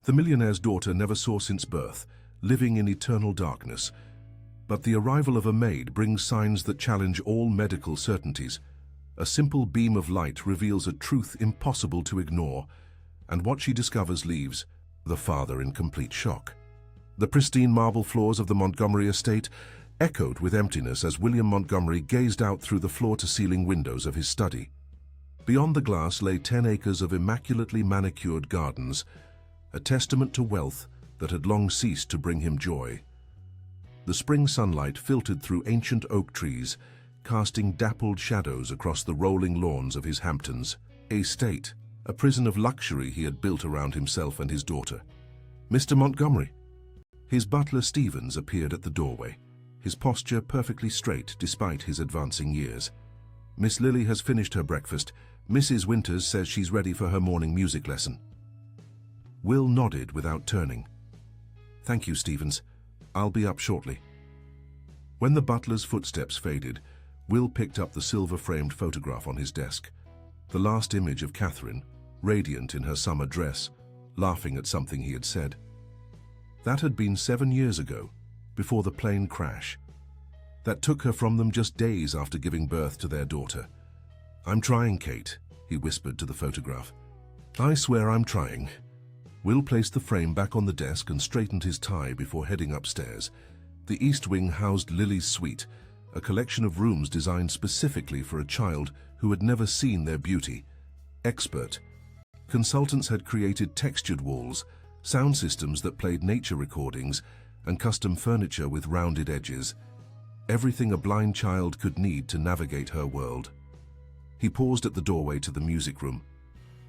The millionaire's daughter never saw since birth, living in eternal darkness. But the arrival of a maid brings signs that challenge all medical certainties. A simple beam of light reveals a truth impossible to ignore, and what she discovers leaves the father in complete shock. The pristine marble floors of the Montgomery estate echoed with emptiness as William Montgomery gazed out through the floor-to-ceiling windows of his study. Beyond the glass lay 10 acres of immaculately manicured gardens, a testament to wealth that had long ceased to bring him joy. The spring sunlight filtered through ancient oak trees, casting dappled shadows across the rolling lawns of his Hamptons estate, a prison of luxury he had built around himself and his daughter. "Mr. Montgomery." His butler Stevens appeared at the doorway, his posture perfectly straight despite his advancing years. "Miss Lily has finished her breakfast. Mrs. Winters says she's ready for her morning music lesson." Will nodded without turning. "Thank you, Stevens. I'll be up shortly." When the butler's footsteps faded, Will picked up the silver-framed photograph on his desk. The last image of Catherine, radiant in her summer dress, laughing at something he had said. That had been 7 years ago, before the plane crash. That took her from them just days after giving birth to their daughter. "I'm trying, Kate," he whispered to the photograph. "I swear I'm trying." Will placed the frame back on the desk and straightened his tie before heading upstairs. The East Wing housed Lily's suite, a collection of rooms designed specifically for a child who had never seen their beauty. Expert consultants had created textured walls, sound systems that played nature recordings, and custom furniture with rounded edges. Everything a blind child could need to navigate her world. He paused at the doorway to the music room.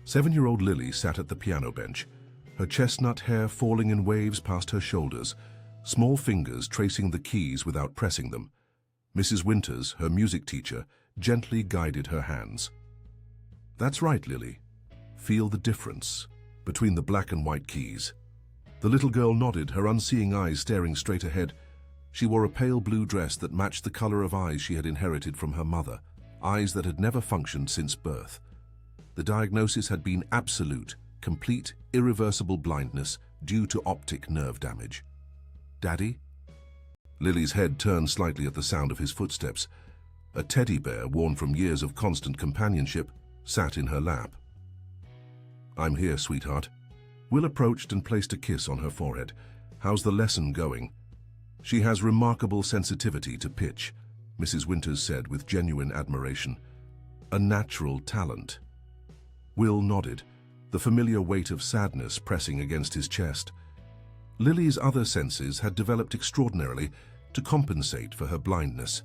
7-year-old Lily sat at the piano bench, her chestnut hair falling in waves past her shoulders, small fingers tracing the keys without pressing them. Mrs. Winters, her music teacher, gently guided her hands. "That's right, Lily. Feel the difference between the black and white keys." The little girl nodded, her unseeing eyes staring straight ahead. She wore a pale blue dress that matched the color of eyes she had inherited from her mother, eyes that had never functioned since birth. The diagnosis had been absolute, complete, irreversible blindness due to optic nerve damage. "Daddy?" Lily's head turned slightly at the sound of his footsteps. A teddy bear, worn from years of constant companionship, sat in her lap. "I'm here, sweetheart." Will approached and placed a kiss on her forehead. "How's the lesson going?" "She has remarkable sensitivity to pitch," Mrs. Winters said with genuine admiration. "A natural talent." Will nodded, the familiar weight of sadness pressing against his chest. Lily's other senses had developed extraordinarily to compensate for her blindness.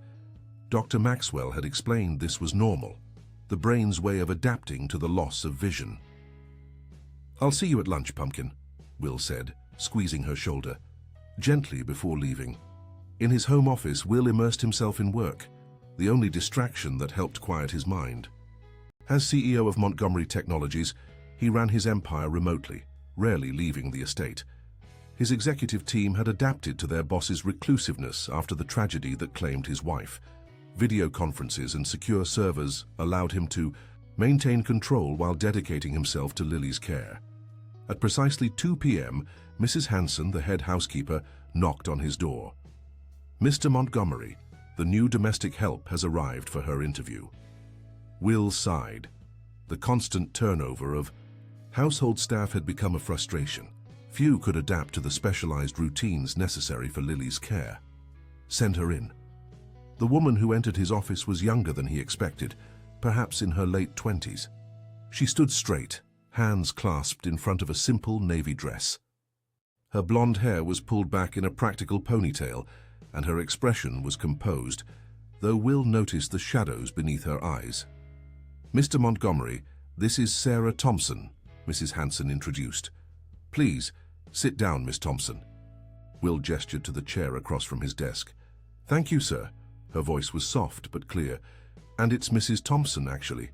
Dr. Maxwell had explained this was normal, the brain's way of adapting to the loss of vision. "I'll see you at lunch, Pumpkin," Will said, squeezing her shoulder, gently before leaving. In his home office, Will immersed himself in work, the only distraction that helped quiet his mind. As CEO of Montgomery Technologies, he ran his empire remotely, rarely leaving the estate. His executive team had adapted to their boss's reclusiveness after the tragedy that claimed his wife. Video conferences and secure servers allowed him to maintain control while dedicating himself to Lily's care. At precisely 2 p.m., Mrs. Hanson, the head housekeeper, knocked on his door. "Mr. Montgomery, the new domestic help has arrived for her interview." Will sighed. The constant turnover of household staff had become a frustration. Few could adapt to the specialized routines necessary for Lily's care. "Send her in." The woman who entered his office was younger than he expected, perhaps in her late 20s. She stood straight, hands clasped in front of a simple navy dress. Her blonde hair was pulled back in a practical ponytail, and her expression was composed, though Will noticed the shadows beneath her eyes. "Mr. Montgomery, this is Sarah Thompson," Mrs. Hanson introduced. "Please, sit down, Miss Thompson." Will gestured to the chair across from his desk. "Thank you, sir." Her voice was soft but clear. "And it's Mrs. Thompson, actually."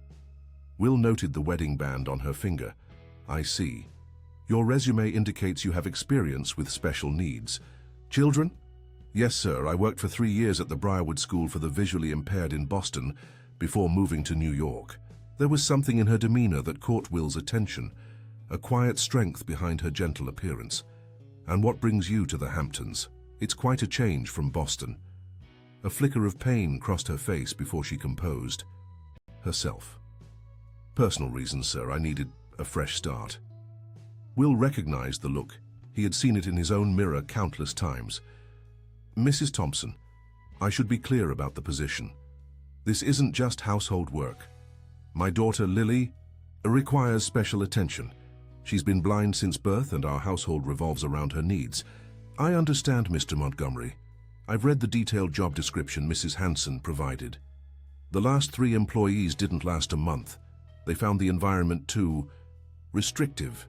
Will noted the wedding band on her finger. "I see. Your resume indicates you have experience with special needs. Children?" "Yes, sir. I worked for 3 years at the Briarwood School for the Visually Impaired in Boston before moving to New York." There was something in her demeanor that caught Will's attention, a quiet strength behind her gentle appearance. "And what brings you to the Hamptons? It's quite a change from Boston." A flicker of pain crossed her face before she composed herself. "Personal reasons, sir. I needed a fresh start." Will recognized the look. He had seen it in his own mirror countless times. "Mrs. Thompson, I should be clear about the position. This isn't just household work. My daughter, Lily, requires special attention. She's been blind since birth and our household revolves around her needs. I understand, Mr. Montgomery. I've read the detailed job description Mrs. Hanson provided. The last 3 employees didn't last a month. They found the environment too restrictive."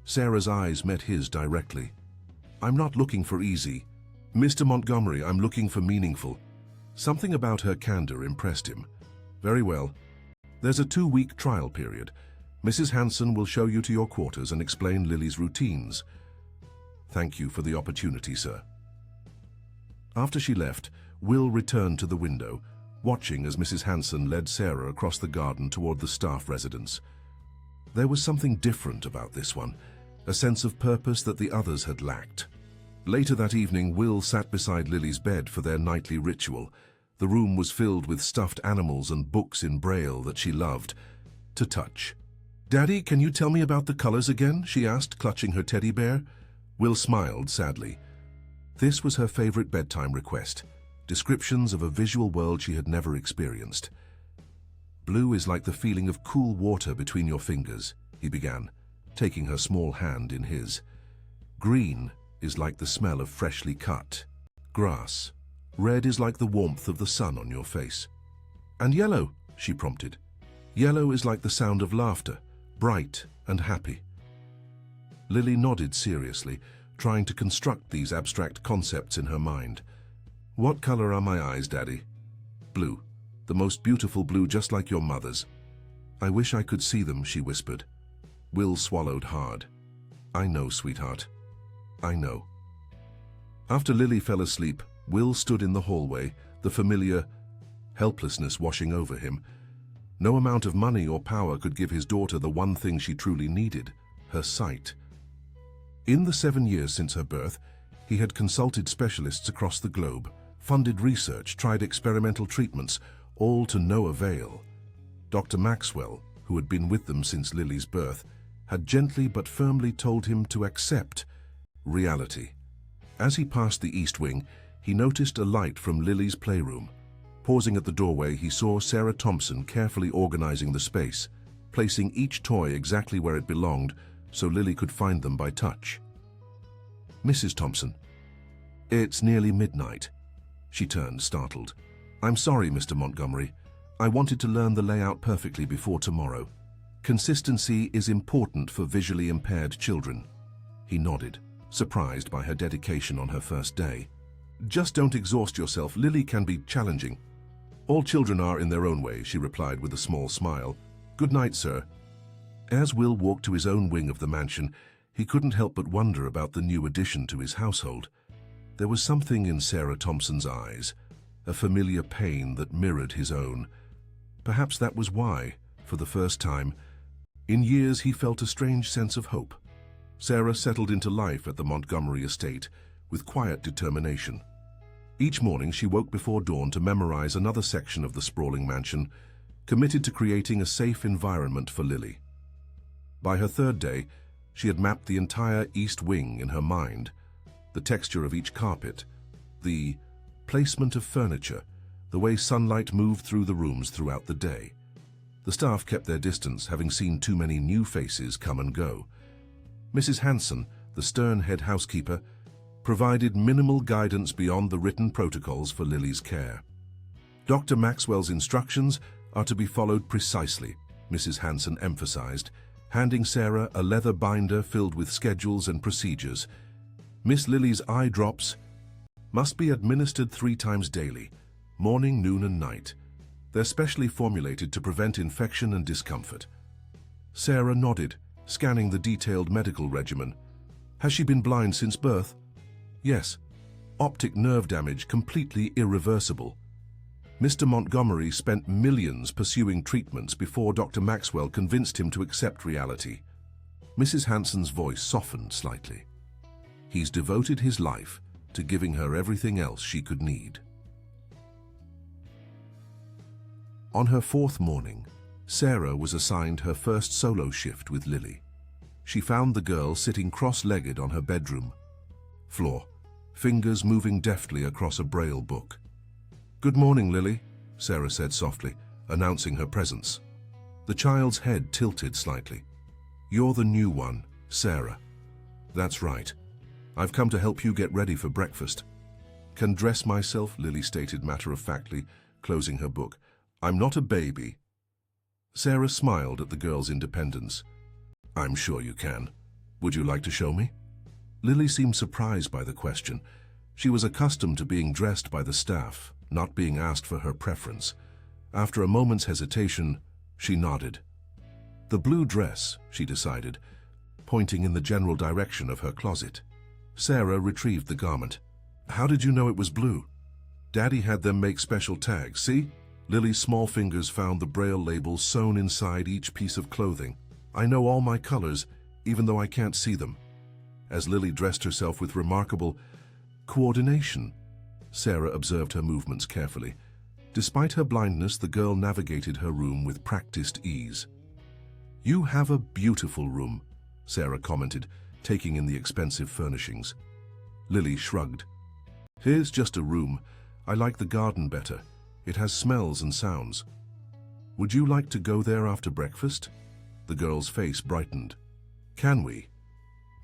Sarah's eyes met his directly. "I'm not looking for easy, Mr. Montgomery, I'm looking for meaningful." Something about her candor impressed him. "Very well. There's a 2-week trial period. Mrs. Hanson will show you to your quarters and explain Lily's routines." "Thank you for the opportunity, sir." After she left, Will returned to the window, watching as Mrs. Hanson led Sarah across the garden toward the staff residence. There was something different about this one, a sense of purpose that the others had lacked. Later that evening, Will sat beside Lily's bed for their nightly ritual. The room was filled with stuffed animals and books in Braille that she loved to touch. "Daddy, can you tell me about the colors again?" she asked, clutching her teddy bear. Will smiled sadly. This was her favorite bedtime request, descriptions of a visual world she had never experienced. "Blue is like the feeling of cool water between your fingers," he began, taking her small hand in his. "Green is like the smell of freshly cut grass. Red is like the warmth of the sun on your face." "And yellow?" she prompted. "Yellow is like the sound of laughter, bright and happy." Lily nodded seriously, trying to construct these abstract concepts in her mind. "What color are my eyes, Daddy?" "Blue. The most beautiful blue, just like your mother's." "I wish I could see them," she whispered. Will swallowed hard. "I know, sweetheart. I know." After Lily fell asleep, Will stood in the hallway, the familiar helplessness washing over him. No amount of money or power could give his daughter the one thing she truly needed, her sight. In the 7 years since her birth, he had consulted specialists across the globe, funded research, tried experimental treatments, all to no avail. Dr. Maxwell, who had been with them since Lily's birth, had gently but firmly told him to accept reality. As he passed the East Wing, he noticed a light from Lily's playroom. Pausing at the doorway, he saw Sarah Thompson carefully organizing the space, placing each toy exactly where it belonged so Lily could find them by touch. "Mrs. Thompson." "It's nearly midnight." She turned, startled. "I'm sorry, Mr. Montgomery. I wanted to learn the layout perfectly before tomorrow. Consistency is important for visually impaired children." He nodded, surprised by her dedication on her first day. "Just don't exhaust yourself. Lily can be challenging." "All children are in their own way," she replied with a small smile. "Good night, sir." As Will walked to his own wing of the mansion, he couldn't help but wonder about the new addition to his household. There was something in Sarah Thompson's eyes, a familiar pain that mirrored his own. Perhaps that was why, for the first time in years, he felt a strange sense of hope. Sarah settled into life at the Montgomery estate with quiet determination. Each morning she woke before dawn to memorize another section of the sprawling mansion, committed to creating a safe environment for Lily. By her 3rd day, she had mapped the entire East Wing in her mind, the texture of each carpet, the placement of furniture, the way sunlight moved through the rooms throughout the day. The staff kept their distance, having seen too many new faces come and go. Mrs. Hanson, the stern head housekeeper, provided minimal guidance beyond the written protocols for Lily's care. "Dr. Maxwell's instructions are to be followed precisely," Mrs. Hanson emphasized, handing Sarah a leather binder filled with schedules and procedures. "Miss Lily's eye drops must be administered 3 times daily, morning, noon, and night. They're specially formulated to prevent infection and discomfort." Sarah nodded, scanning the detailed medical regimen. "Has she been blind since birth?" "Yes. Optic nerve damage, completely irreversible. Mr. Montgomery spent millions pursuing treatments before Dr. Maxwell convinced him to accept reality." Mrs. Hanson's voice softened slightly. He's devoted his life to giving her everything else she could need. On her fourth morning, Sarah was assigned her first solo shift with Lily. She found the girl sitting cross-legged on her bedroom floor, fingers moving deftly across a braille book. "Good morning, Lily," Sarah said softly, announcing her presence. The child's head tilted slightly. "You're the new one, Sarah." "That's right. I've come to help you get ready for breakfast." "Can dress myself," Lily stated matter-of-factly, closing her book. "I'm not a baby." Sarah smiled at the girl's independence. "I'm sure you can. Would you like to show me?" Lily seemed surprised by the question. She was accustomed to being dressed by the staff, not being asked for her preference. After a moment's hesitation, she nodded. "The blue dress," she decided, pointing in the general direction of her closet. Sarah retrieved the garment. "How did you know it was blue?" "Daddy had them make special tags, see?" Lily's small fingers found the braille labels sewn inside each piece of clothing. "I know all my colors, even though I can't see them." As Lily dressed herself with remarkable coordination, Sarah observed her movements carefully. Despite her blindness, the girl navigated her room with practiced ease. "You have a beautiful room," Sarah commented, taking in the expensive furnishings. Lily shrugged. "Here's just a room. I like the garden better. It has smells and sounds." "Would you like to go there after breakfast?" The girl's face brightened. "Can we?"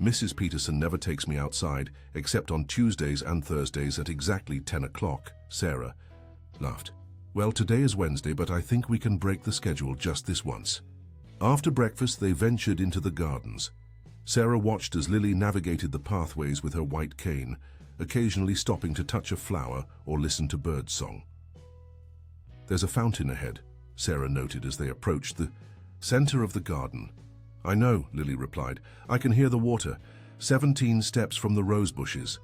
"Mrs. Peterson never takes me outside, except on Tuesdays and Thursdays at exactly 10 o'clock, Sarah laughed. "Well, today is Wednesday, but I think we can break the schedule just this once." After breakfast, they ventured into the gardens. Sarah watched as Lily navigated the pathways with her white cane, occasionally stopping to touch a flower or listen to birdsong. "There's a fountain ahead," Sarah noted as they approached the center of the garden. "I know," Lily replied. "I can hear the water, 17 steps from the rose bushes."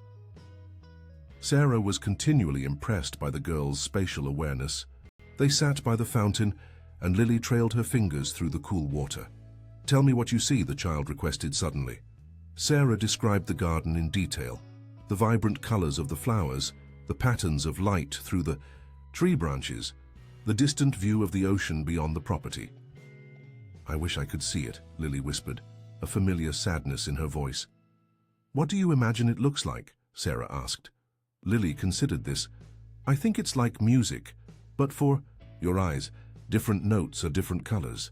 Sarah was continually impressed by the girl's spatial awareness. They sat by the fountain, and Lily trailed her fingers through the cool water. "Tell me what you see," the child requested suddenly. Sarah described the garden in detail, the vibrant colors of the flowers, the patterns of light through the tree branches, the distant view of the ocean beyond the property. "I wish I could see it," Lily whispered, a familiar sadness in her voice. "What do you imagine it looks like?" Sarah asked. Lily considered this. "I think it's like music, but for your eyes, different notes are different colors."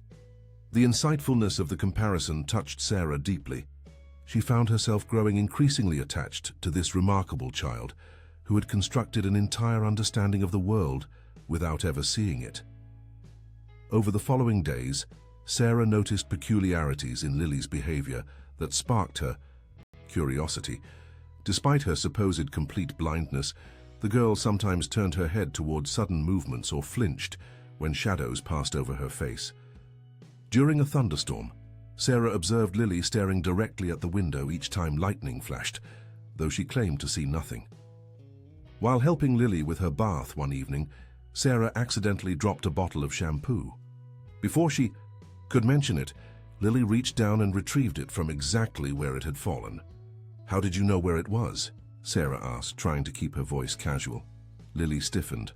The insightfulness of the comparison touched Sarah deeply. She found herself growing increasingly attached to this remarkable child, who had constructed an entire understanding of the world without ever seeing it. Over the following days, Sarah noticed peculiarities in Lily's behavior that sparked her curiosity. Despite her supposed complete blindness, the girl sometimes turned her head toward sudden movements or flinched when shadows passed over her face. During a thunderstorm, Sarah observed Lily staring directly at the window each time lightning flashed, though she claimed to see nothing. While helping Lily with her bath one evening, Sarah accidentally dropped a bottle of shampoo. Before she could mention it, Lily reached down and retrieved it from exactly where it had fallen. "How did you know where it was?" Sarah asked, trying to keep her voice casual. Lily stiffened.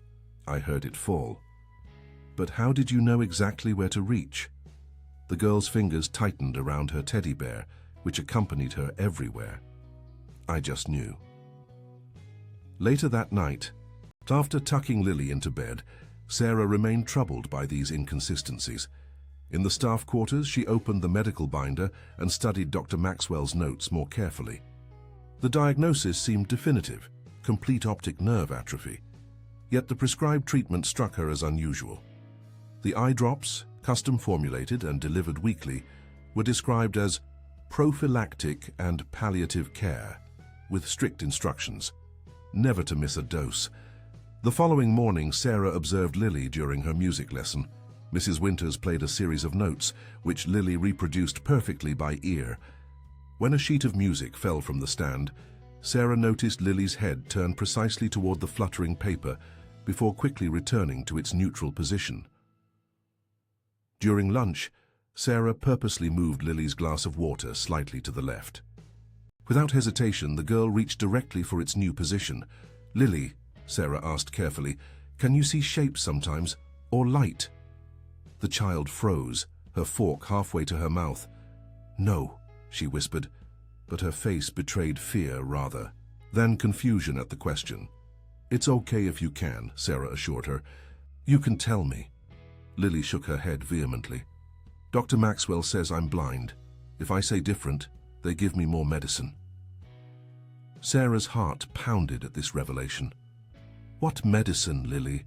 "I heard it fall." "But how did you know exactly where to reach?" The girl's fingers tightened around her teddy bear, which accompanied her everywhere. "I just knew." Later that night, after tucking Lily into bed, Sarah remained troubled by these inconsistencies. In the staff quarters, she opened the medical binder and studied Dr. Maxwell's notes more carefully. The diagnosis seemed definitive, complete optic nerve atrophy. Yet the prescribed treatment struck her as unusual. The eye drops, custom formulated and delivered weekly, were described as prophylactic and palliative care, with strict instructions, never to miss a dose. The following morning, Sarah observed Lily during her music lesson. Mrs. Winters played a series of notes, which Lily reproduced perfectly by ear. When a sheet of music fell from the stand, Sarah noticed Lily's head turn precisely toward the fluttering paper before quickly returning to its neutral position. During lunch, Sarah purposely moved Lily's glass of water slightly to the left. Without hesitation, the girl reached directly for its new position. "Lily," Sarah asked carefully, "can you see shapes sometimes, or light?" The child froze, her fork halfway to her mouth. "No," she whispered, but her face betrayed fear rather than confusion at the question. "It's okay if you can," Sarah assured her. "You can tell me." Lily shook her head vehemently. "Dr. Maxwell says I'm blind. If I say different, they give me more medicine." Sarah's heart pounded at this revelation. "What medicine, Lily?"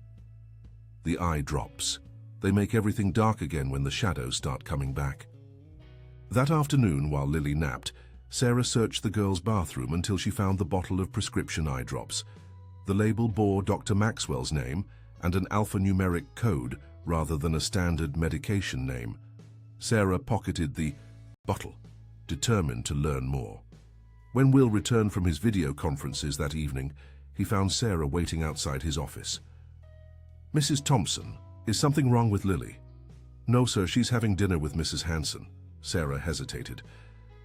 "The eye drops. They make everything dark again when the shadows start coming back." That afternoon, while Lily napped, Sarah searched the girl's bathroom until she found the bottle of prescription eye drops. The label bore Dr. Maxwell's name and an alphanumeric code rather than a standard medication name. Sarah pocketed the bottle, determined to learn more. When Will returned from his video conferences that evening, he found Sarah waiting outside his office. "Mrs. Thompson, is something wrong with Lily?" "No, sir, she's having dinner with Mrs. Hanson." Sarah hesitated.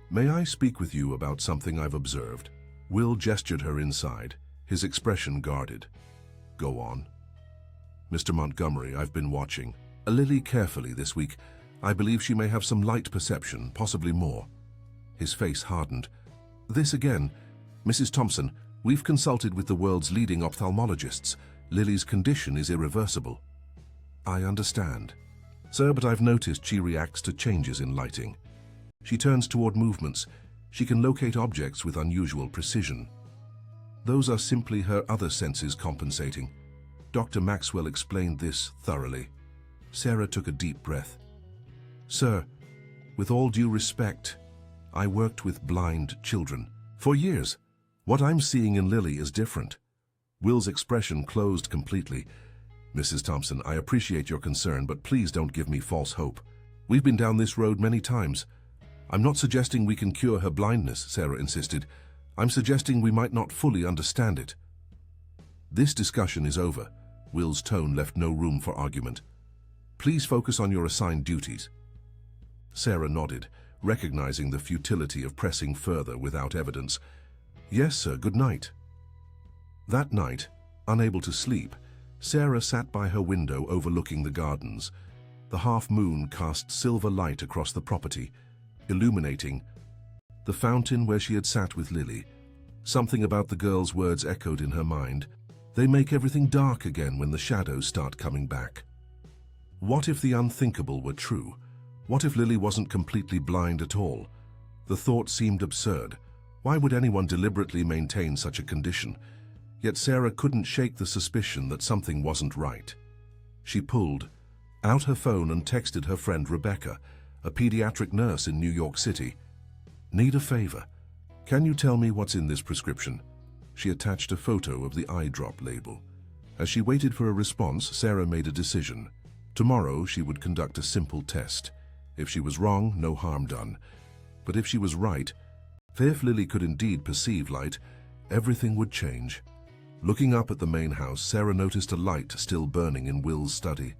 "May I speak with you about something I've observed?" Will gestured her inside, his expression guarded. "Go on." "Mr. Montgomery, I've been watching Lily carefully this week. I believe she may have some light perception, possibly more." His face hardened. "This again. Mrs. Thompson, we've consulted with the world's leading ophthalmologists. Lily's condition is irreversible." "I understand, sir, but I've noticed she reacts to changes in lighting. She turns toward movements. She can locate objects with unusual precision. Those are simply her other senses compensating." Dr. Maxwell explained this thoroughly. Sarah took a deep breath. "Sir, with all due respect, I worked with blind children for years. What I'm seeing in Lily is different." Will's expression closed completely. "Mrs. Thompson, I appreciate your concern, but please don't give me false hope. We've been down this road many times. I'm not suggesting we can cure her blindness," Sarah insisted. "I'm suggesting we might not fully understand it." "This discussion is over." Will's tone left no room for argument. "Please focus on your assigned duties." Sarah nodded, recognizing the futility of pressing further without evidence. "Yes, sir, good night." That night, unable to sleep, Sarah sat by her window overlooking the gardens. The half-moon cast silver light across the property, illuminating the fountain where she had sat with Lily. Something about the girl's words echoed in her mind. "They make everything dark again when the shadows start coming back." What if the unthinkable were true? What if Lily wasn't completely blind at all? The thought seemed absurd. Why would anyone deliberately maintain such a condition? Yet Sarah couldn't shake the suspicion that something wasn't right. She pulled out her phone and texted her friend Rebecca, a pediatric nurse in New York City. "Need a favor. Can you tell me what's in this prescription?" She attached a photo of the eye drop label. As she waited for a response, Sarah made a decision. Tomorrow she would conduct a simple test. If she was wrong, no harm done. But if she was right, if Lily could indeed perceive light, everything would change. Looking up at the main house, Sarah noticed a light still burning in Will's study.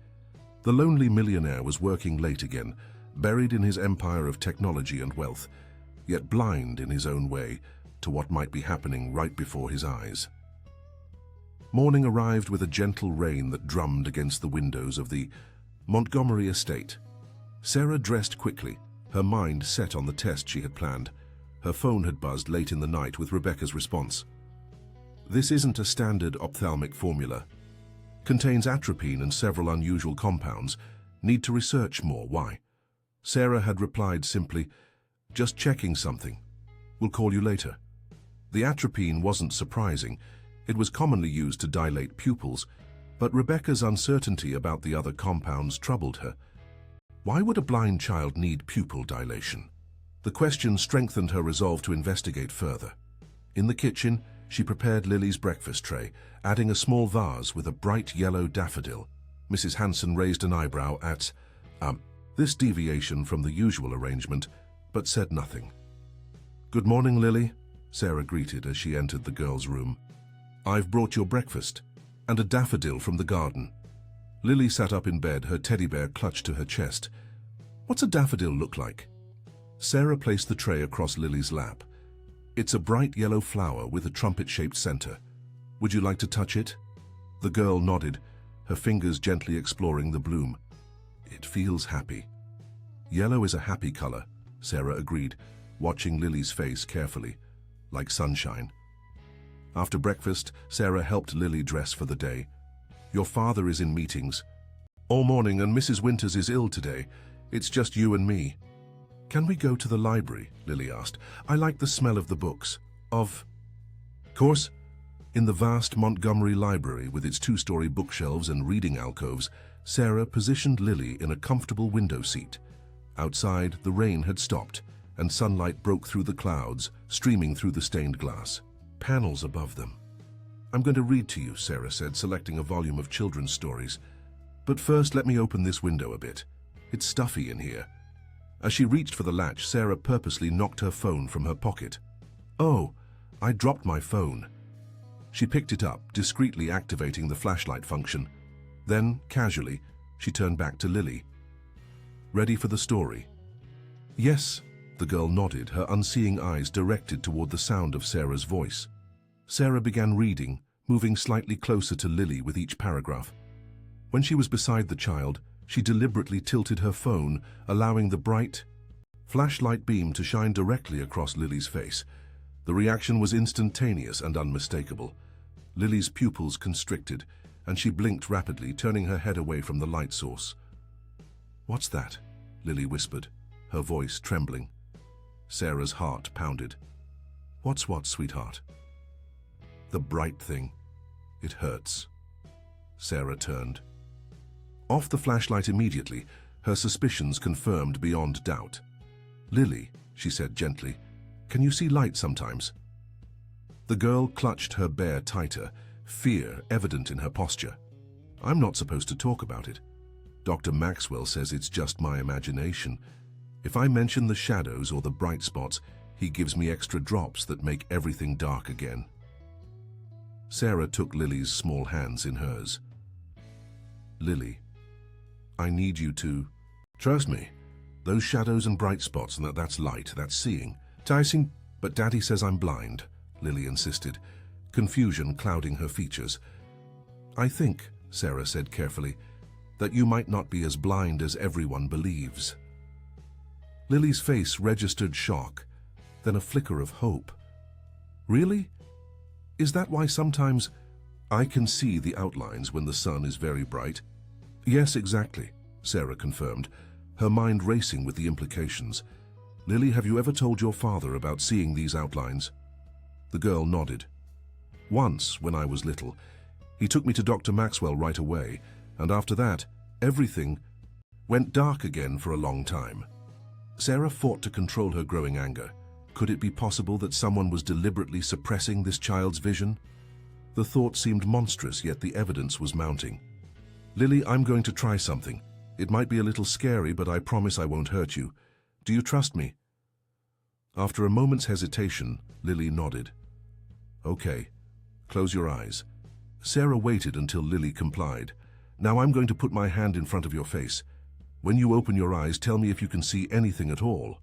The lonely millionaire was working late again, buried in his empire of technology and wealth, yet blind in his own way to what might be happening right before his eyes. Morning arrived with a gentle rain that drummed against the windows of the Montgomery estate. Sarah dressed quickly, her mind set on the test she had planned. Her phone had buzzed late in the night with Rebecca's response. "This isn't a standard ophthalmic formula. Contains atropine and several unusual compounds. Need to research more. Why?" Sarah had replied simply, "Just checking something. We'll call you later." The atropine wasn't surprising. It was commonly used to dilate pupils, but Rebecca's uncertainty about the other compounds troubled her. Why would a blind child need pupil dilation? The question strengthened her resolve to investigate further. In the kitchen, she prepared Lily's breakfast tray, adding a small vase with a bright yellow daffodil. Mrs. Hanson raised an eyebrow at this deviation from the usual arrangement, but said nothing. "Good morning, Lily," Sarah greeted as she entered the girl's room. "I've brought your breakfast, and a daffodil from the garden." Lily sat up in bed, her teddy bear clutched to her chest. What's a daffodil look like? Sarah placed the tray across Lily's lap. It's a bright yellow flower with a trumpet-shaped center. Would you like to touch it? The girl nodded, her fingers gently exploring the bloom. It feels happy. Yellow is a happy color, Sarah agreed, watching Lily's face carefully, like sunshine. After breakfast, Sarah helped Lily dress for the day. Your father is in meetings all morning and Mrs. Winters is ill today. It's just you and me. Can we go to the library? Lily asked. I like the smell of the books. Of course. In the vast Montgomery library with its two-story bookshelves and reading alcoves, Sarah positioned Lily in a comfortable window seat. Outside, the rain had stopped, and sunlight broke through the clouds, streaming through the stained glass panels above them. I'm going to read to you, Sarah said, selecting a volume of children's stories. But first, let me open this window a bit. It's stuffy in here. As she reached for the latch, Sarah purposely knocked her phone from her pocket. Oh, I dropped my phone. She picked it up, discreetly activating the flashlight function. Then, casually, she turned back to Lily. Ready for the story? Yes, the girl nodded, her unseeing eyes directed toward the sound of Sarah's voice. Sarah began reading, moving slightly closer to Lily with each paragraph. When she was beside the child, she deliberately tilted her phone, allowing the bright flashlight beam to shine directly across Lily's face. The reaction was instantaneous and unmistakable. Lily's pupils constricted, and she blinked rapidly, turning her head away from the light source. What's that? Lily whispered, her voice trembling. Sarah's heart pounded. What's what, sweetheart? The bright thing. It hurts. Sarah turned. Off the flashlight immediately, her suspicions confirmed beyond doubt. Lily, she said gently, can you see light sometimes? The girl clutched her bear tighter, fear evident in her posture. I'm not supposed to talk about it. Dr. Maxwell says it's just my imagination. If I mention the shadows or the bright spots, he gives me extra drops that make everything dark again. Sarah took Lily's small hands in hers. Lily, I need you to trust me. Those shadows and bright spots, and that's light, that's seeing. Tyson, but Daddy says I'm blind, Lily insisted, confusion clouding her features. I think, Sarah said carefully, that you might not be as blind as everyone believes. Lily's face registered shock, then a flicker of hope. Really? Is that why sometimes I can see the outlines when the sun is very bright? Yes, exactly, Sarah confirmed, her mind racing with the implications. Lily, have you ever told your father about seeing these outlines? The girl nodded. Once, when I was little, he took me to Dr. Maxwell right away, and after that, everything went dark again for a long time. Sarah fought to control her growing anger. Could it be possible that someone was deliberately suppressing this child's vision? The thought seemed monstrous, yet the evidence was mounting. Lily, I'm going to try something. It might be a little scary, but I promise I won't hurt you. Do you trust me? After a moment's hesitation, Lily nodded. Okay, close your eyes. Sarah waited until Lily complied. Now I'm going to put my hand in front of your face. When you open your eyes, tell me if you can see anything at all.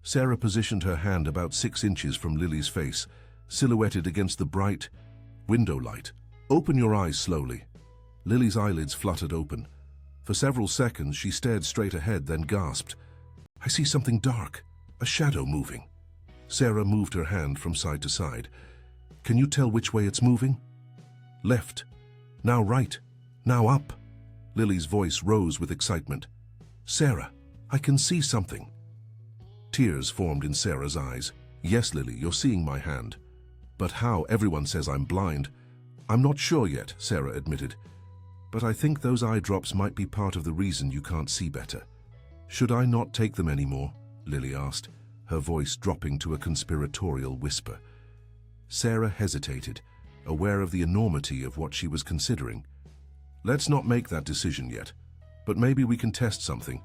Sarah positioned her hand about 6 inches from Lily's face, silhouetted against the bright window light. Open your eyes slowly. Lily's eyelids fluttered open. For several seconds, she stared straight ahead, then gasped. I see something dark, a shadow moving. Sarah moved her hand from side to side. Can you tell which way it's moving? Left, now right, now up. Lily's voice rose with excitement. Sarah, I can see something. Tears formed in Sarah's eyes. Yes, Lily, you're seeing my hand. But how? Everyone says I'm blind. I'm not sure yet, Sarah admitted. But I think those eye drops might be part of the reason you can't see better. Should I not take them anymore? Lily asked, her voice dropping to a conspiratorial whisper. Sarah hesitated, aware of the enormity of what she was considering. Let's not make that decision yet, but maybe we can test something.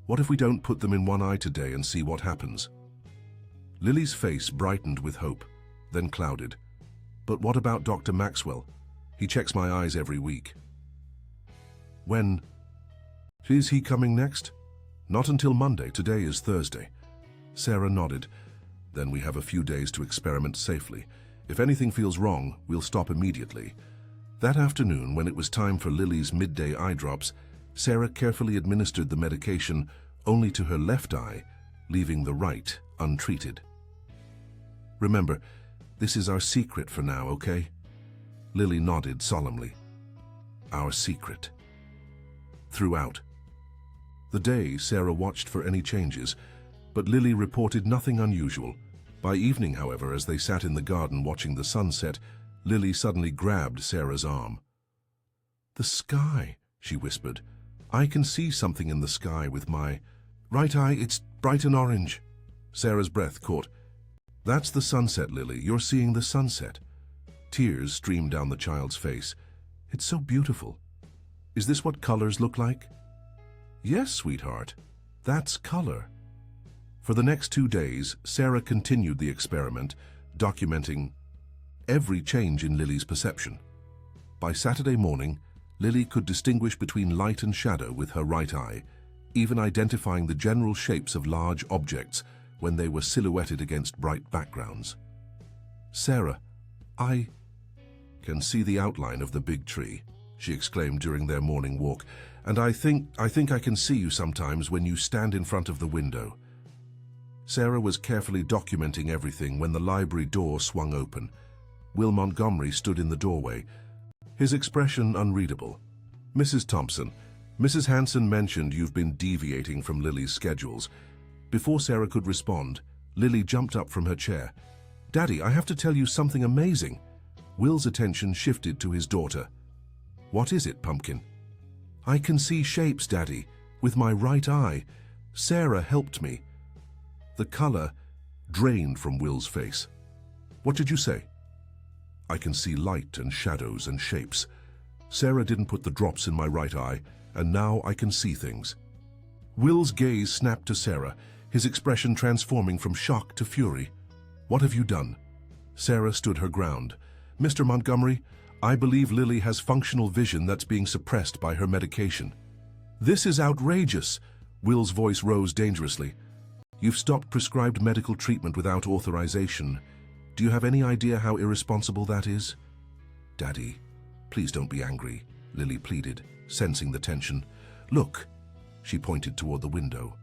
What if we don't put them in one eye today and see what happens? Lily's face brightened with hope, then clouded. But what about Dr. Maxwell? He checks my eyes every week. When? Is he coming next? Not until Monday. Today is Thursday. Sarah nodded. Then we have a few days to experiment safely. If anything feels wrong, we'll stop immediately. That afternoon, when it was time for Lily's midday eye drops, Sarah carefully administered the medication only to her left eye, leaving the right untreated. Remember, this is our secret for now, okay? Lily nodded solemnly. Our secret. Throughout the day, Sarah watched for any changes, but Lily reported nothing unusual. By evening, however, as they sat in the garden watching the sunset, Lily suddenly grabbed Sarah's arm. "The sky," she whispered. "I can see something in the sky with my right eye. It's bright and orange." Sarah's breath caught. "That's the sunset, Lily. You're seeing the sunset." Tears streamed down the child's face. "It's so beautiful. Is this what colors look like?" "Yes, sweetheart. That's color." For the next 2 days, Sarah continued the experiment, documenting every change in Lily's perception. By Saturday morning, Lily could distinguish between light and shadow with her right eye, even identifying the general shapes of large objects when they were silhouetted against bright backgrounds. "Sarah, I can see the outline of the big tree," she exclaimed during their morning walk, "and I think I can see you sometimes when you stand in front of the window." Sarah was carefully documenting everything when the library door swung open. Will Montgomery stood in the doorway, his expression unreadable. "Mrs. Thompson, Mrs. Hanson mentioned you've been deviating from Lily's schedules." Before Sarah could respond, Lily jumped up from her chair. "Daddy, I have to tell you something amazing." Will's attention shifted to his daughter. "What is it, Pumpkin?" "I can see shapes, Daddy, with my right eye. Sarah helped me." The color drained from Will's face. "What did you say?" "I can see light and shadows and shapes. Sarah didn't put the drops in my right eye, and now I can see things." Will's gaze snapped to Sarah, his expression transforming from shock to fury. "What have you done?" Sarah stood her ground. "Mr. Montgomery, I believe Lily has functional vision that's being suppressed by her medication." "This is outrageous." Will's voice rose dangerously. "You've stopped prescribed medical treatment without authorization. Do you have any idea how irresponsible that is?" "Daddy, please don't be angry," Lily pleaded, sensing the tension. "Look," she pointed toward the window.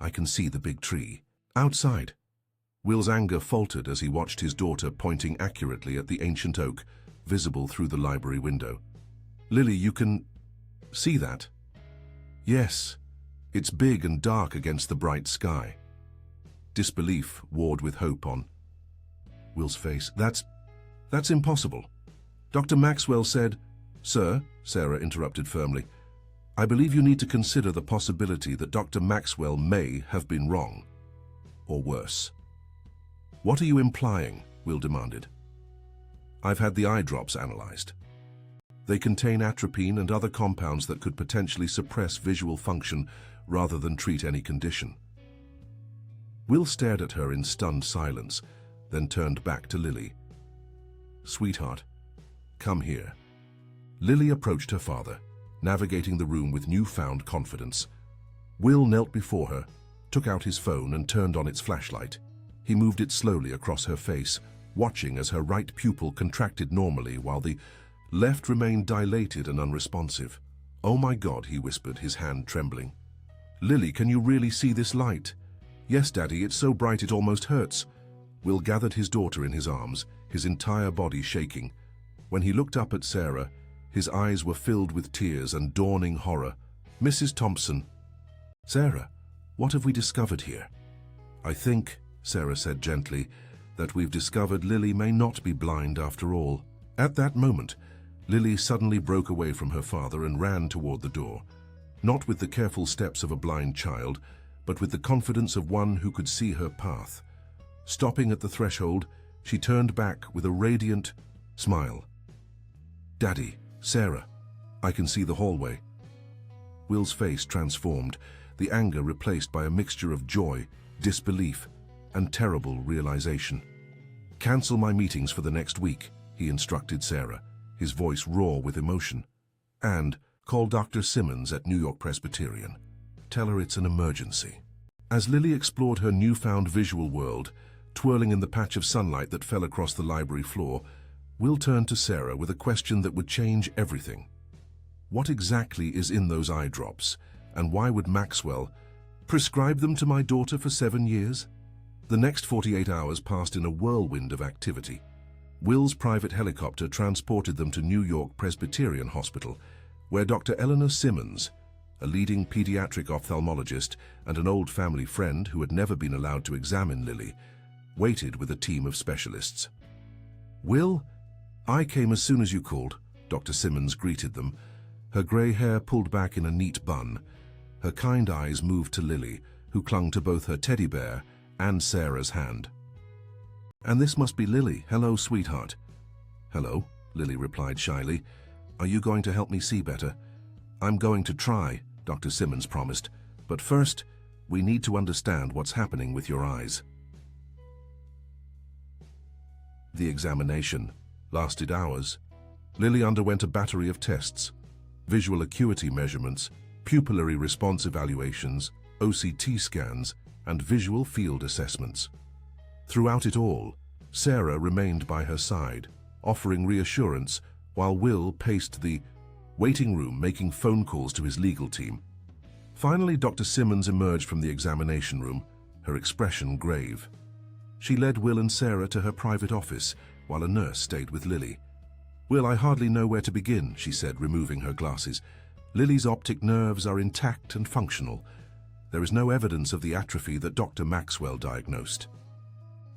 "I can see the big tree. Outside." Will's anger faltered as he watched his daughter pointing accurately at the ancient oak, visible through the library window. "Lily, you can see that?" "Yes. It's big and dark against the bright sky." Disbelief warred with hope on Will's face. That's impossible. Dr. Maxwell said..." "Sir," Sarah interrupted firmly, "I believe you need to consider the possibility that Dr. Maxwell may have been wrong. Or worse." "What are you implying?" Will demanded. "I've had the eye drops analyzed. They contain atropine and other compounds that could potentially suppress visual function rather than treat any condition." Will stared at her in stunned silence, then turned back to Lily. "Sweetheart, come here." Lily approached her father, navigating the room with newfound confidence. Will knelt before her, took out his phone and turned on its flashlight. He moved it slowly across her face, watching as her right pupil contracted normally while the left remained dilated and unresponsive. "Oh my God," he whispered, his hand trembling. "Lily, can you really see this light?" "Yes, Daddy, it's so bright it almost hurts." Will gathered his daughter in his arms, his entire body shaking. When he looked up at Sarah, his eyes were filled with tears and dawning horror. "Mrs. Thompson." "Sarah, what have we discovered here?" "I think," Sarah said gently, "that we've discovered Lily may not be blind after all." At that moment, Lily suddenly broke away from her father and ran toward the door, not with the careful steps of a blind child, but with the confidence of one who could see her path. Stopping at the threshold, she turned back with a radiant smile. "Daddy, Sarah, I can see the hallway." Will's face transformed, the anger replaced by a mixture of joy, disbelief, and terrible realization. "Cancel my meetings for the next week," he instructed Sarah, his voice raw with emotion. "And call Dr. Simmons at New York Presbyterian." Tell her it's an emergency. As Lily explored her newfound visual world, twirling in the patch of sunlight that fell across the library floor, Will turned to Sarah with a question that would change everything. What exactly is in those eye drops, and why would Maxwell prescribe them to my daughter for 7 years? The next 48 hours passed in a whirlwind of activity. Will's private helicopter transported them to New York Presbyterian Hospital, where Dr. Eleanor Simmons, a leading pediatric ophthalmologist and an old family friend who had never been allowed to examine Lily, waited with a team of specialists. "Will, I came as soon as you called," Dr. Simmons greeted them, her grey hair pulled back in a neat bun. Her kind eyes moved to Lily, who clung to both her teddy bear and Sarah's hand. "And this must be Lily. Hello, sweetheart." "Hello," Lily replied shyly. "Are you going to help me see better?" "I'm going to try," Dr. Simmons promised. "But first, we need to understand what's happening with your eyes." The examination lasted hours. Lily underwent a battery of tests: visual acuity measurements, pupillary response evaluations, OCT scans, and visual field assessments. Throughout it all, Sarah remained by her side, offering reassurance, while Will paced the waiting room making phone calls to his legal team. Finally, Dr. Simmons emerged from the examination room, her expression grave. She led Will and Sarah to her private office, while a nurse stayed with Lily. "Will, I hardly know where to begin," she said, removing her glasses. "Lily's optic nerves are intact and functional. There is no evidence of the atrophy that Dr. Maxwell diagnosed."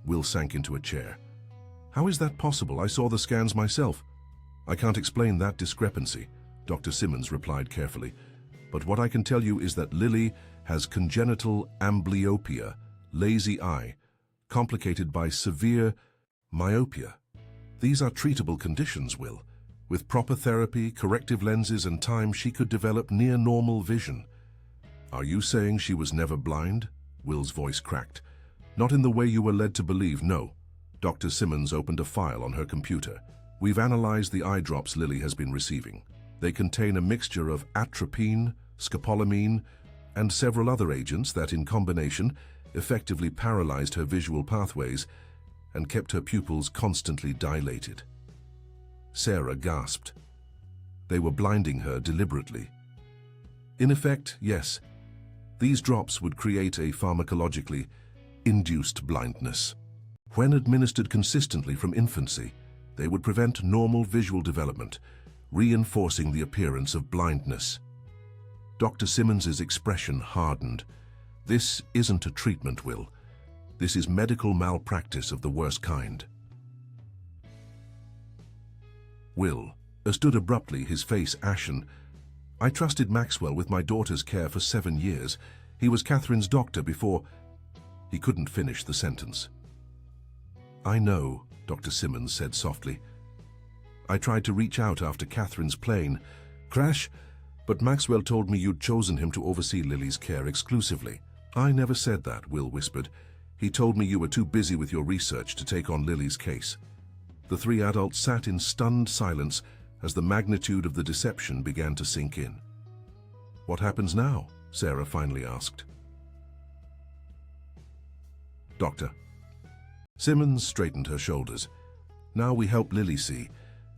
Will sank into a chair. "How is that possible? I saw the scans myself." "I can't explain that discrepancy," Dr. Simmons replied carefully. "But what I can tell you is that Lily has congenital amblyopia, lazy eye, complicated by severe myopia. These are treatable conditions, Will. With proper therapy, corrective lenses, and time, she could develop near-normal vision." "Are you saying she was never blind?" Will's voice cracked. "Not in the way you were led to believe, no." Dr. Simmons opened a file on her computer. "We've analyzed the eye drops Lily has been receiving. They contain a mixture of atropine, scopolamine, and several other agents that, in combination, effectively paralyzed her visual pathways and kept her pupils constantly dilated." Sarah gasped. "They were blinding her deliberately." "In effect, yes. These drops would create a pharmacologically induced blindness. When administered consistently from infancy, they would prevent normal visual development, reinforcing the appearance of blindness." Dr. Simmons's expression hardened. "This isn't a treatment, Will. This is medical malpractice of the worst kind." Will stood abruptly, his face ashen. "I trusted Maxwell with my daughter's care for 7 years. He was Catherine's doctor before—" He couldn't finish the sentence. "I know," Dr. Simmons said softly. "I tried to reach out after Catherine's plane crash, but Maxwell told me you'd chosen him to oversee Lily's care exclusively." "I never said that," Will whispered. "He told me you were too busy with your research to take on Lily's case." The three adults sat in stunned silence as the magnitude of the deception began to sink in. "What happens now?" Sarah finally asked. "Doctor." Simmons straightened her shoulders. "Now we help Lily see.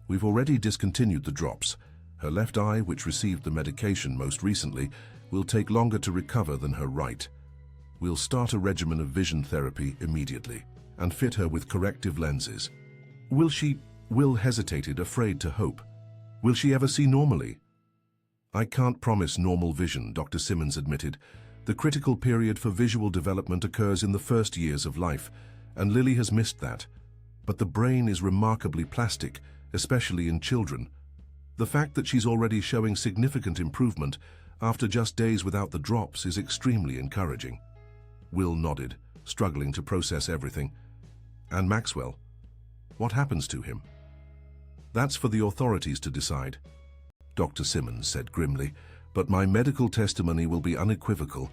We've already discontinued the drops. Her left eye, which received the medication most recently, will take longer to recover than her right. We'll start a regimen of vision therapy immediately and fit her with corrective lenses." "Will she—" Will hesitated, afraid to hope. "Will she ever see normally?" "I can't promise normal vision," Dr. Simmons admitted. "The critical period for visual development occurs in the first years of life, and Lily has missed that. But the brain is remarkably plastic, especially in children. The fact that she's already showing significant improvement after just days without the drops is extremely encouraging." Will nodded, struggling to process everything. "And Maxwell? What happens to him?" "That's for the authorities to decide," Dr. Simmons said grimly, "but my medical testimony will be unequivocal.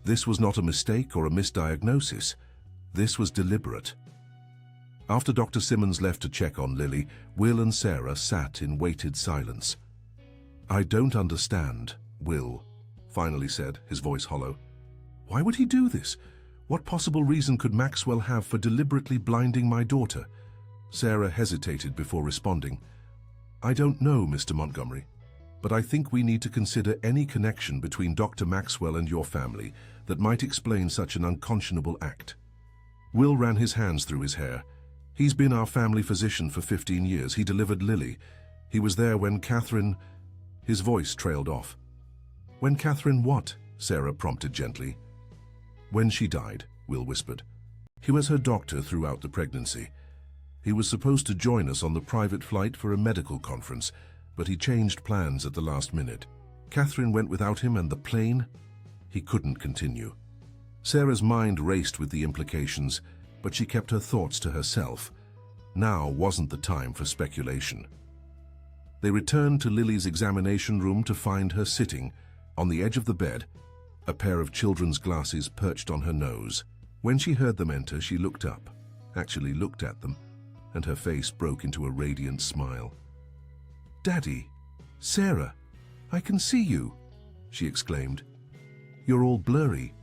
This was not a mistake or a misdiagnosis. This was deliberate." After Dr. Simmons left to check on Lily, Will and Sarah sat in weighted silence. "I don't understand," Will finally said, his voice hollow. Why would he do this? What possible reason could Maxwell have for deliberately blinding my daughter? Sarah hesitated before responding. I don't know, Mr. Montgomery, but I think we need to consider any connection between Dr. Maxwell and your family that might explain such an unconscionable act. Will ran his hands through his hair. He's been our family physician for 15 years. He delivered Lily. He was there when Catherine... His voice trailed off. When Catherine what? Sarah prompted gently. When she died, Will whispered. He was her doctor throughout the pregnancy. He was supposed to join us on the private flight for a medical conference, but he changed plans at the last minute. Catherine went without him and the plane? He couldn't continue. Sarah's mind raced with the implications, but she kept her thoughts to herself. Now wasn't the time for speculation. They returned to Lily's examination room to find her sitting, on the edge of the bed, a pair of children's glasses perched on her nose. When she heard them enter, she looked up, actually looked at them, and her face broke into a radiant smile. Daddy, Sarah, I can see you, she exclaimed. You're all blurry,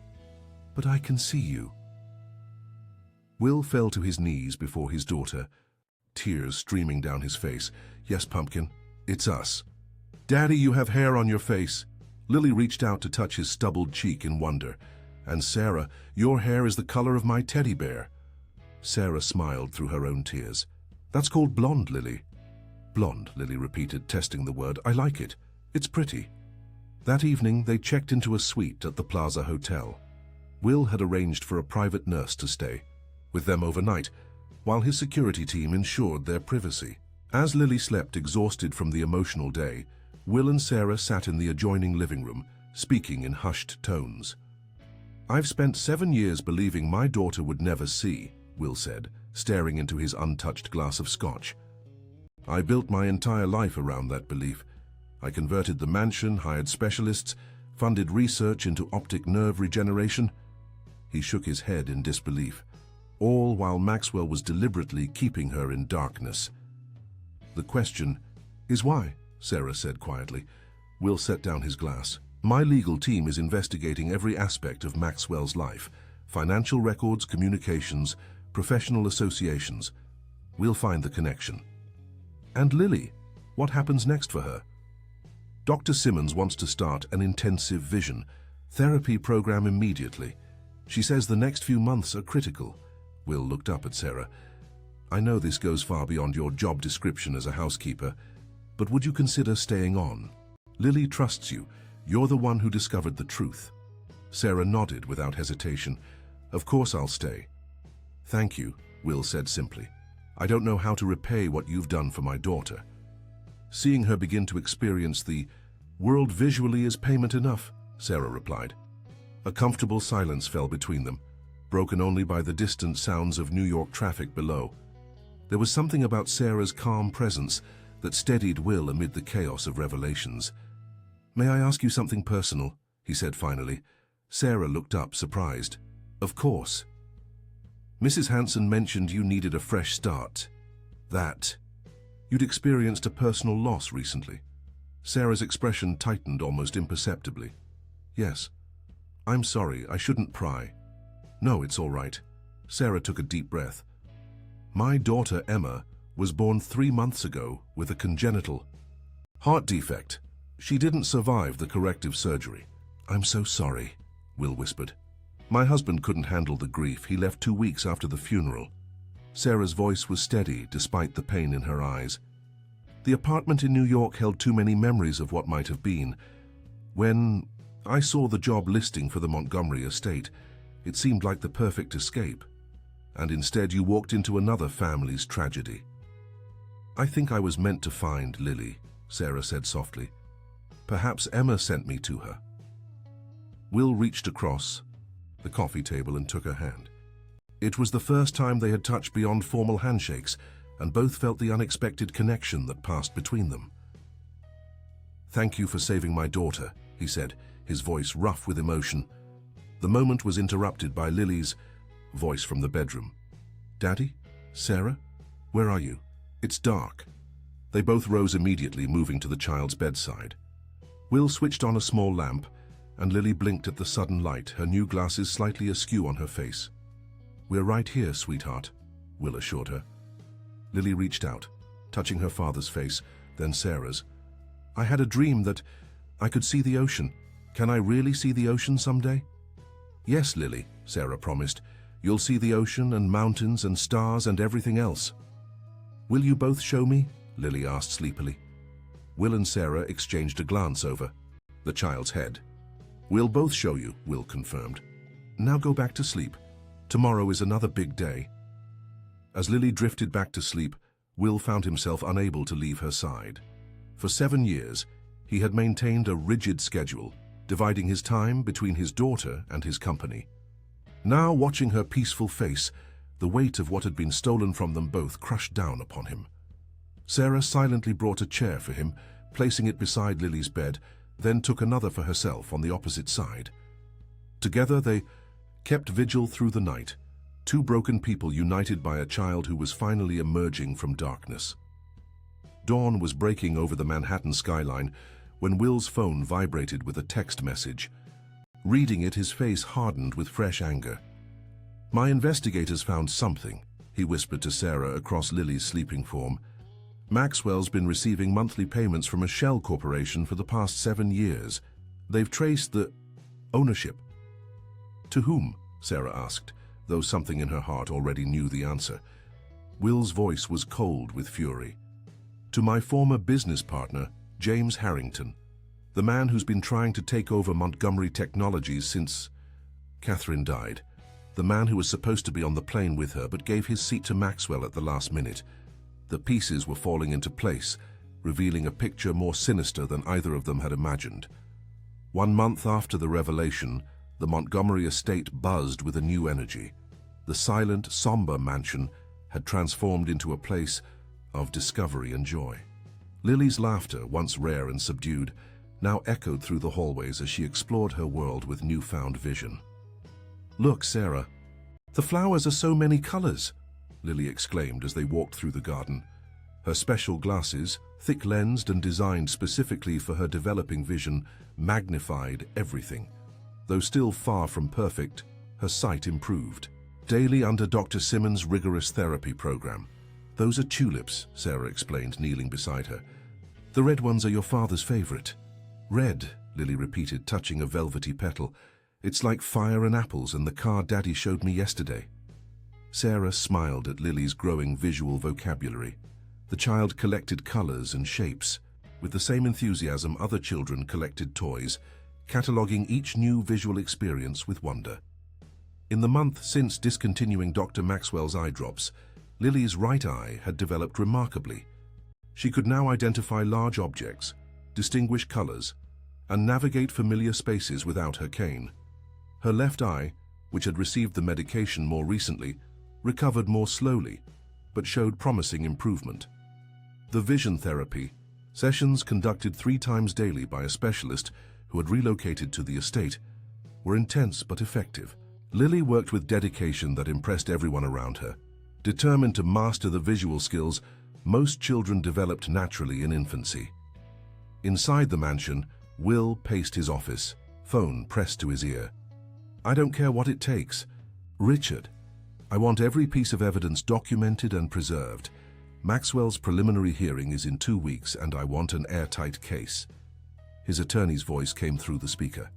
but I can see you. Will fell to his knees before his daughter, tears streaming down his face. Yes, Pumpkin, it's us. Daddy, you have hair on your face. Lily reached out to touch his stubbled cheek in wonder. And Sarah, your hair is the color of my teddy bear. Sarah smiled through her own tears. That's called blonde, Lily. Blonde, Lily repeated, testing the word. I like it. It's pretty. That evening, they checked into a suite at the Plaza Hotel. Will had arranged for a private nurse to stay with them overnight, while his security team ensured their privacy. As Lily slept exhausted from the emotional day, Will and Sarah sat in the adjoining living room, speaking in hushed tones. I've spent 7 years believing my daughter would never see, Will said, staring into his untouched glass of scotch. I built my entire life around that belief. I converted the mansion, hired specialists, funded research into optic nerve regeneration. He shook his head in disbelief, all while Maxwell was deliberately keeping her in darkness. The question is why, Sarah said quietly. Will set down his glass. My legal team is investigating every aspect of Maxwell's life, financial records, communications, professional associations. We'll find the connection. And Lily, what happens next for her? Dr. Simmons wants to start an intensive vision therapy program immediately. She says the next few months are critical. Will looked up at Sarah. I know this goes far beyond your job description as a housekeeper, but would you consider staying on? Lily trusts you. You're the one who discovered the truth. Sarah nodded without hesitation. Of course I'll stay. Thank you, Will said simply. I don't know how to repay what you've done for my daughter. Seeing her begin to experience the world visually is payment enough, Sarah replied. A comfortable silence fell between them, broken only by the distant sounds of New York traffic below. There was something about Sarah's calm presence that steadied Will amid the chaos of revelations. May I ask you something personal? He said finally. Sarah looked up, surprised. Of course. Mrs. Hanson mentioned you needed a fresh start. That you'd experienced a personal loss recently. Sarah's expression tightened almost imperceptibly. Yes. I'm sorry, I shouldn't pry. No, it's all right. Sarah took a deep breath. My daughter, Emma, was born 3 months ago with a congenital heart defect. She didn't survive the corrective surgery. I'm so sorry, Will whispered. My husband couldn't handle the grief. He left 2 weeks after the funeral. Sarah's voice was steady despite the pain in her eyes. The apartment in New York held too many memories of what might have been. When I saw the job listing for the Montgomery estate, it seemed like the perfect escape. And instead you walked into another family's tragedy. I think I was meant to find Lily, Sarah said softly. Perhaps Emma sent me to her. Will reached across the coffee table and took her hand. It was the first time they had touched beyond formal handshakes, and both felt the unexpected connection that passed between them. Thank you for saving my daughter, he said, his voice rough with emotion. The moment was interrupted by Lily's voice from the bedroom. Daddy? Sarah? Where are you? It's dark. They both rose immediately, moving to the child's bedside. Will switched on a small lamp and Lily blinked at the sudden light, her new glasses slightly askew on her face. "We're right here, sweetheart," Will assured her. Lily reached out, touching her father's face, then Sarah's. "I had a dream that I could see the ocean. Can I really see the ocean someday?" "Yes, Lily," Sarah promised. "You'll see the ocean and mountains and stars and everything else." "Will you both show me?" Lily asked sleepily. Will and Sarah exchanged a glance over the child's head. "We'll both show you," Will confirmed. "Now go back to sleep. Tomorrow is another big day." As Lily drifted back to sleep, Will found himself unable to leave her side. For 7 years, he had maintained a rigid schedule, dividing his time between his daughter and his company. Now, watching her peaceful face, the weight of what had been stolen from them both crushed down upon him. Sarah silently brought a chair for him, placing it beside Lily's bed, then took another for herself on the opposite side. Together they kept vigil through the night, two broken people united by a child who was finally emerging from darkness. Dawn was breaking over the Manhattan skyline when Will's phone vibrated with a text message. Reading it, his face hardened with fresh anger. "My investigators found something," he whispered to Sarah across Lily's sleeping form. "Maxwell's been receiving monthly payments from a shell corporation for the past 7 years. They've traced the ownership." "To whom?" Sarah asked, though something in her heart already knew the answer. Will's voice was cold with fury. "To my former business partner, James Harrington, the man who's been trying to take over Montgomery Technologies since Catherine died. The man who was supposed to be on the plane with her but gave his seat to Maxwell at the last minute. The pieces were falling into place, revealing a picture more sinister than either of them had imagined. 1 month after the revelation, the Montgomery estate buzzed with a new energy. The silent, somber mansion had transformed into a place of discovery and joy. Lily's laughter, once rare and subdued, now echoed through the hallways as she explored her world with newfound vision. "Look, Sarah, the flowers are so many colors," Lily exclaimed as they walked through the garden. Her special glasses, thick-lensed and designed specifically for her developing vision, magnified everything. Though still far from perfect, her sight improved. Daily under Dr. Simmons' rigorous therapy program. "Those are tulips," Sarah explained, kneeling beside her. "The red ones are your father's favorite." "Red," Lily repeated, touching a velvety petal. "It's like fire and apples and the car Daddy showed me yesterday." Sarah smiled at Lily's growing visual vocabulary. The child collected colors and shapes. With the same enthusiasm, other children collected toys, cataloging each new visual experience with wonder. In the month since discontinuing Dr. Maxwell's eye drops, Lily's right eye had developed remarkably. She could now identify large objects, distinguish colors, and navigate familiar spaces without her cane. Her left eye, which had received the medication more recently, recovered more slowly, but showed promising improvement. The vision therapy, sessions conducted 3 times daily by a specialist who had relocated to the estate, were intense but effective. Lily worked with dedication that impressed everyone around her. Determined to master the visual skills most children developed naturally in infancy. Inside the mansion, Will paced his office, phone pressed to his ear. "I don't care what it takes. Richard, I want every piece of evidence documented and preserved. Maxwell's preliminary hearing is in 2 weeks and I want an airtight case." His attorney's voice came through the speaker.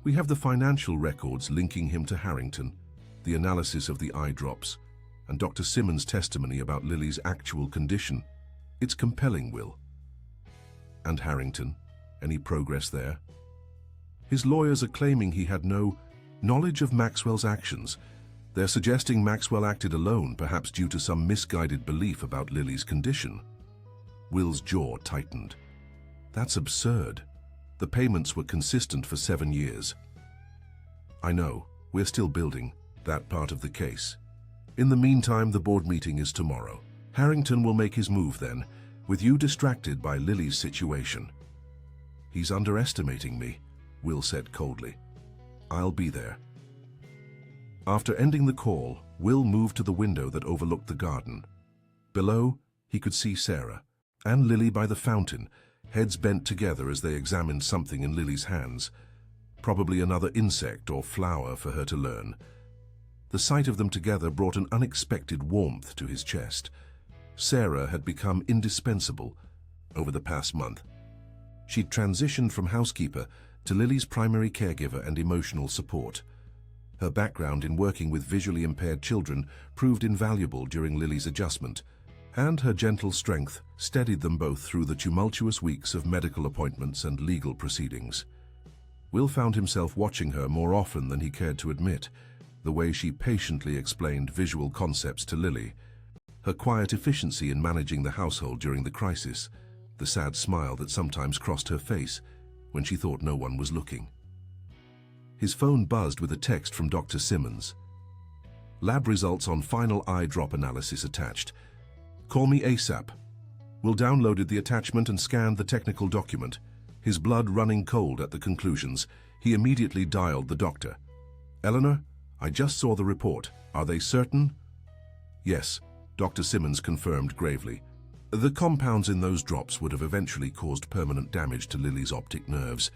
"We have the financial records linking him to Harrington, the analysis of the eye drops, and Dr. Simmons' testimony about Lily's actual condition. It's compelling, Will." "And Harrington? Any progress there?" "His lawyers are claiming he had no knowledge of Maxwell's actions. They're suggesting Maxwell acted alone, perhaps due to some misguided belief about Lily's condition." Will's jaw tightened. "That's absurd. The payments were consistent for 7 years." "I know. We're still building that part of the case. In the meantime, the board meeting is tomorrow. Harrington will make his move then, with you distracted by Lily's situation." "He's underestimating me," Will said coldly. "I'll be there." After ending the call, Will moved to the window that overlooked the garden. Below, he could see Sarah and Lily by the fountain, heads bent together as they examined something in Lily's hands. probably another insect or flower for her to learn. The sight of them together brought an unexpected warmth to his chest. Sarah had become indispensable over the past month. She'd transitioned from housekeeper to Lily's primary caregiver and emotional support. Her background in working with visually impaired children proved invaluable during Lily's adjustment, and her gentle strength steadied them both through the tumultuous weeks of medical appointments and legal proceedings. Will found himself watching her more often than he cared to admit, the way she patiently explained visual concepts to Lily, her quiet efficiency in managing the household during the crisis, the sad smile that sometimes crossed her face when she thought no one was looking. His phone buzzed with a text from Dr. Simmons. Lab results on final eye drop analysis attached. Call me ASAP. Will downloaded the attachment and scanned the technical document. His blood running cold at the conclusions, he immediately dialed the doctor. Eleanor, I just saw the report. Are they certain? Yes, Dr. Simmons confirmed gravely. The compounds in those drops would have eventually caused permanent damage to Lily's optic nerves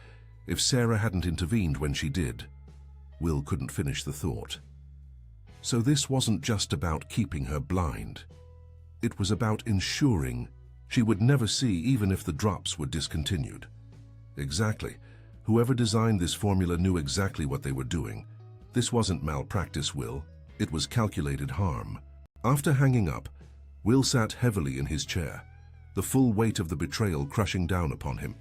if Sarah hadn't intervened when she did. Will couldn't finish the thought. So this wasn't just about keeping her blind. It was about ensuring she would never see even if the drops were discontinued. Exactly. Whoever designed this formula knew exactly what they were doing. This wasn't malpractice, Will. It was calculated harm. After hanging up, Will sat heavily in his chair, the full weight of the betrayal crushing down upon him.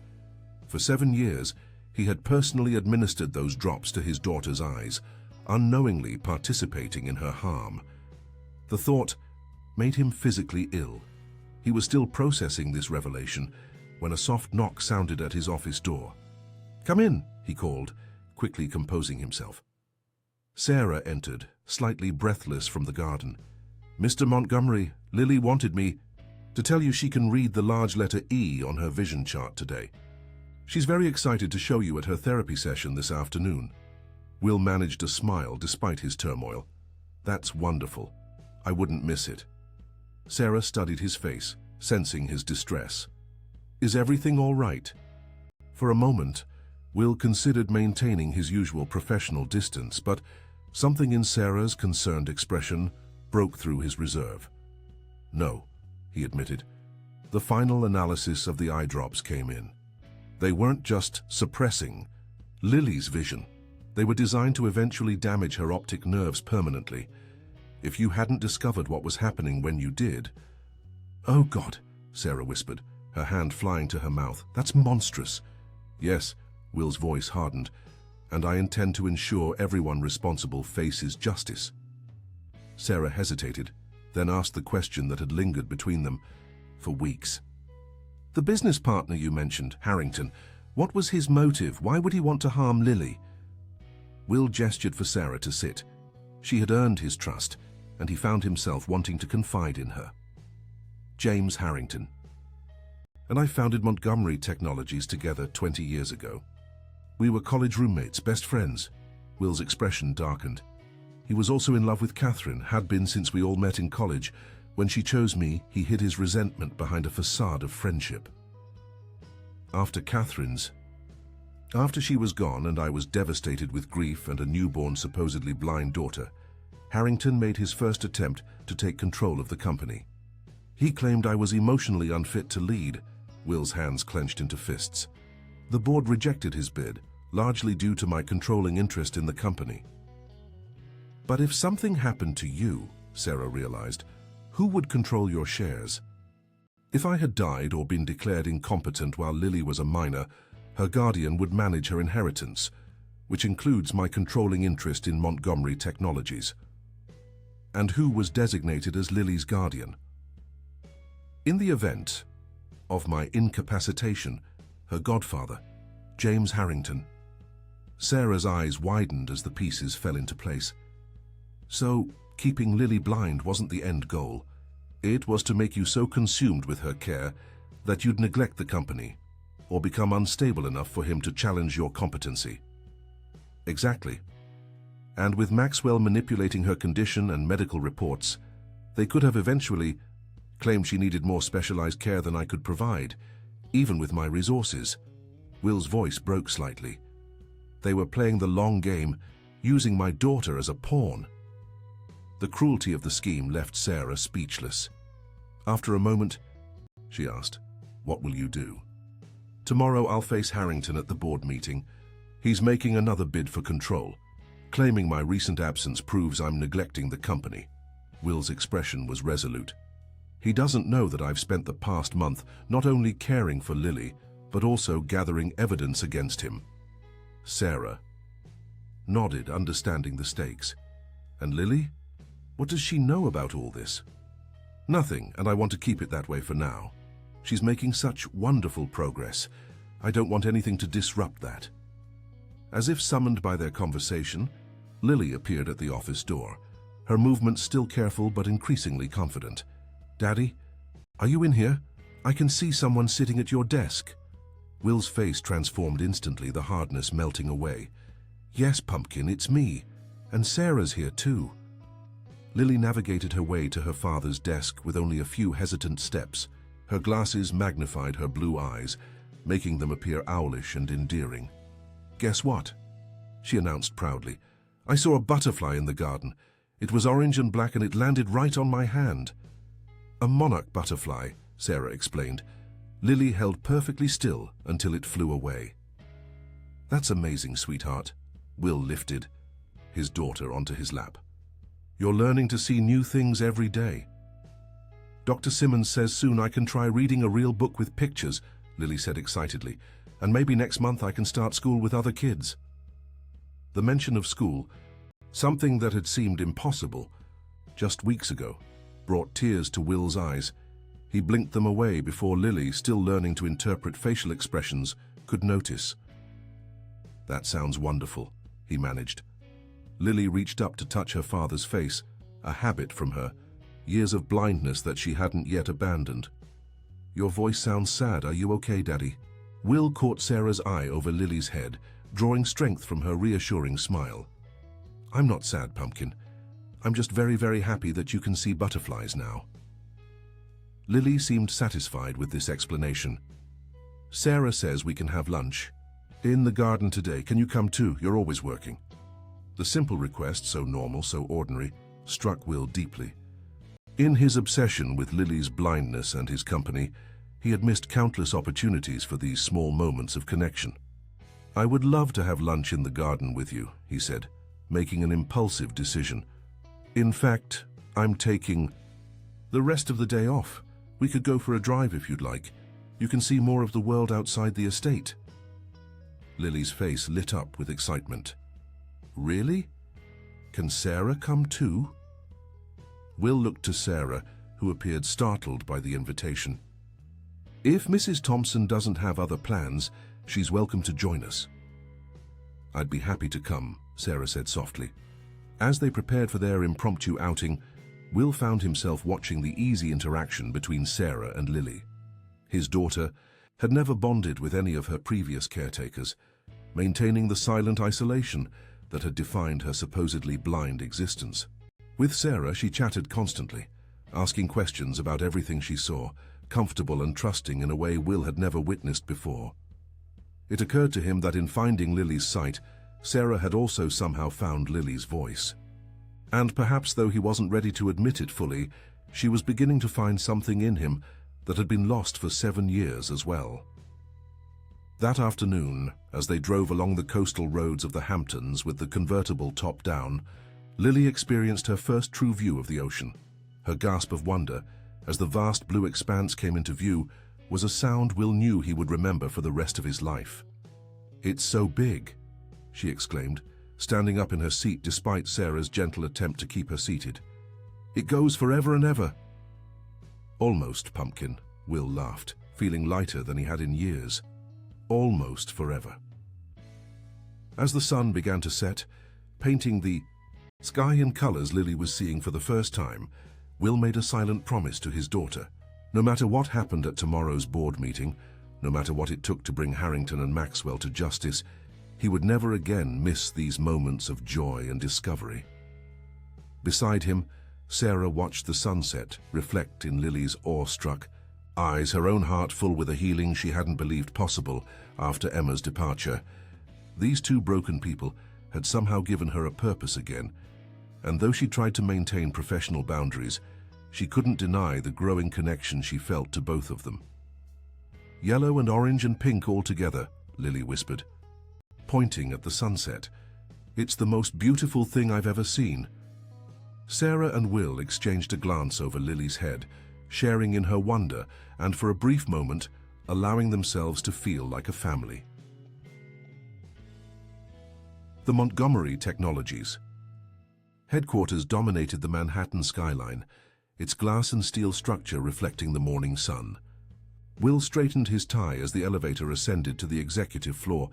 For 7 years, he had personally administered those drops to his daughter's eyes, unknowingly participating in her harm. The thought made him physically ill. He was still processing this revelation when a soft knock sounded at his office door. "Come in," he called, quickly composing himself. Sarah entered, slightly breathless from the garden. "Mr. Montgomery, Lily wanted me to tell you she can read the large letter E on her vision chart today. She's very excited to show you at her therapy session this afternoon." Will managed a smile despite his turmoil. "That's wonderful. I wouldn't miss it." Sarah studied his face, sensing his distress. "Is everything all right?" For a moment, Will considered maintaining his usual professional distance, but something in Sarah's concerned expression broke through his reserve. "No," he admitted. The final analysis of the eye drops came in. They weren't just suppressing Lily's vision. They were designed to eventually damage her optic nerves permanently. If you hadn't discovered what was happening when you did— "Oh God," Sarah whispered, her hand flying to her mouth. "That's monstrous." "Yes," Will's voice hardened, "and I intend to ensure everyone responsible faces justice." Sarah hesitated, then asked the question that had lingered between them for weeks. "The business partner you mentioned, Harrington, what was his motive? Why would he want to harm Lily?" Will gestured for Sarah to sit. She had earned his trust, and he found himself wanting to confide in her. "James Harrington. And I founded Montgomery Technologies together 20 years ago. We were college roommates, best friends." Will's expression darkened. He was also in love with Catherine, had been since we all met in college. When she chose me, he hid his resentment behind a facade of friendship. After she was gone and I was devastated with grief and a newborn supposedly blind daughter, Harrington made his first attempt to take control of the company. He claimed I was emotionally unfit to lead. Will's hands clenched into fists. The board rejected his bid, largely due to my controlling interest in the company. But if something happened to you, Sarah realized, who would control your shares? If I had died or been declared incompetent while Lily was a minor, her guardian would manage her inheritance, which includes my controlling interest in Montgomery Technologies. And who was designated as Lily's guardian? In the event of my incapacitation, her godfather, James Harrington. Sarah's eyes widened as the pieces fell into place. So, keeping Lily blind wasn't the end goal. It was to make you so consumed with her care that you'd neglect the company, or become unstable enough for him to challenge your competency. Exactly. And with Maxwell manipulating her condition and medical reports, they could have eventually claimed she needed more specialized care than I could provide, even with my resources. Will's voice broke slightly. They were playing the long game, using my daughter as a pawn. The cruelty of the scheme left Sarah speechless. After a moment, she asked, "What will you do?" "Tomorrow I'll face Harrington at the board meeting. He's making another bid for control, claiming my recent absence proves I'm neglecting the company." Will's expression was resolute. "He doesn't know that I've spent the past month not only caring for Lily, but also gathering evidence against him." Sarah nodded, understanding the stakes. "And Lily? What does she know about all this?" "Nothing, and I want to keep it that way for now. She's making such wonderful progress. I don't want anything to disrupt that." As if summoned by their conversation, Lily appeared at the office door, her movements still careful but increasingly confident. "Daddy, are you in here? I can see someone sitting at your desk." Will's face transformed instantly, the hardness melting away. "Yes, Pumpkin, it's me. And Sarah's here too." Lily navigated her way to her father's desk with only a few hesitant steps. Her glasses magnified her blue eyes, making them appear owlish and endearing. "Guess what?" she announced proudly. "I saw a butterfly in the garden. It was orange and black and it landed right on my hand." "A monarch butterfly," Sarah explained. Lily held perfectly still until it flew away. "That's amazing, sweetheart." Will lifted his daughter onto his lap. "You're learning to see new things every day." "Dr. Simmons says soon I can try reading a real book with pictures," Lily said excitedly, "and maybe next month I can start school with other kids." The mention of school, something that had seemed impossible just weeks ago, brought tears to Will's eyes. He blinked them away before Lily, still learning to interpret facial expressions, could notice. "That sounds wonderful," he managed. Lily reached up to touch her father's face, a habit from her, years of blindness that she hadn't yet abandoned. "Your voice sounds sad. Are you okay, Daddy?" Will caught Sarah's eye over Lily's head, drawing strength from her reassuring smile. "I'm not sad, Pumpkin. I'm just very, very happy that you can see butterflies now." Lily seemed satisfied with this explanation. "Sarah says we can have lunch in the garden today. Can you come too? You're always working." The simple request, so normal, so ordinary, struck Will deeply. In his obsession with Lily's blindness and his company, he had missed countless opportunities for these small moments of connection. "I would love to have lunch in the garden with you," he said, making an impulsive decision. "In fact, I'm taking the rest of the day off. We could go for a drive if you'd like. You can see more of the world outside the estate." Lily's face lit up with excitement. "Really? Can Sarah come too?" Will looked to Sarah, who appeared startled by the invitation. "If Mrs. Thompson doesn't have other plans, she's welcome to join us." "I'd be happy to come," Sarah said softly. As they prepared for their impromptu outing, Will found himself watching the easy interaction between Sarah and Lily. His daughter had never bonded with any of her previous caretakers, maintaining the silent isolation that had defined her supposedly blind existence. With Sarah, she chatted constantly, asking questions about everything she saw, comfortable and trusting in a way Will had never witnessed before. It occurred to him that in finding Lily's sight, Sarah had also somehow found Lily's voice. And perhaps, though he wasn't ready to admit it fully, she was beginning to find something in him that had been lost for 7 years as well. That afternoon, as they drove along the coastal roads of the Hamptons with the convertible top down, Lily experienced her first true view of the ocean. Her gasp of wonder, as the vast blue expanse came into view, was a sound Will knew he would remember for the rest of his life. "It's so big," she exclaimed, standing up in her seat despite Sarah's gentle attempt to keep her seated. "It goes forever and ever." "Almost, Pumpkin," Will laughed, feeling lighter than he had in years. "Almost forever." As the sun began to set, painting the sky in colors Lily was seeing for the first time, Will made a silent promise to his daughter. No matter what happened at tomorrow's board meeting, no matter what it took to bring Harrington and Maxwell to justice, he would never again miss these moments of joy and discovery. Beside him, Sarah watched the sunset reflect in Lily's awestruck eyes, her own heart full with a healing she hadn't believed possible after Emma's departure. These two broken people had somehow given her a purpose again, and though she tried to maintain professional boundaries, she couldn't deny the growing connection she felt to both of them. "Yellow and orange and pink all together," Lily whispered, pointing at the sunset. "It's the most beautiful thing I've ever seen." Sarah and Will exchanged a glance over Lily's head, sharing in her wonder and, for a brief moment, allowing themselves to feel like a family. The Montgomery Technologies. Headquarters dominated the Manhattan skyline, its glass and steel structure reflecting the morning sun. Will straightened his tie as the elevator ascended to the executive floor,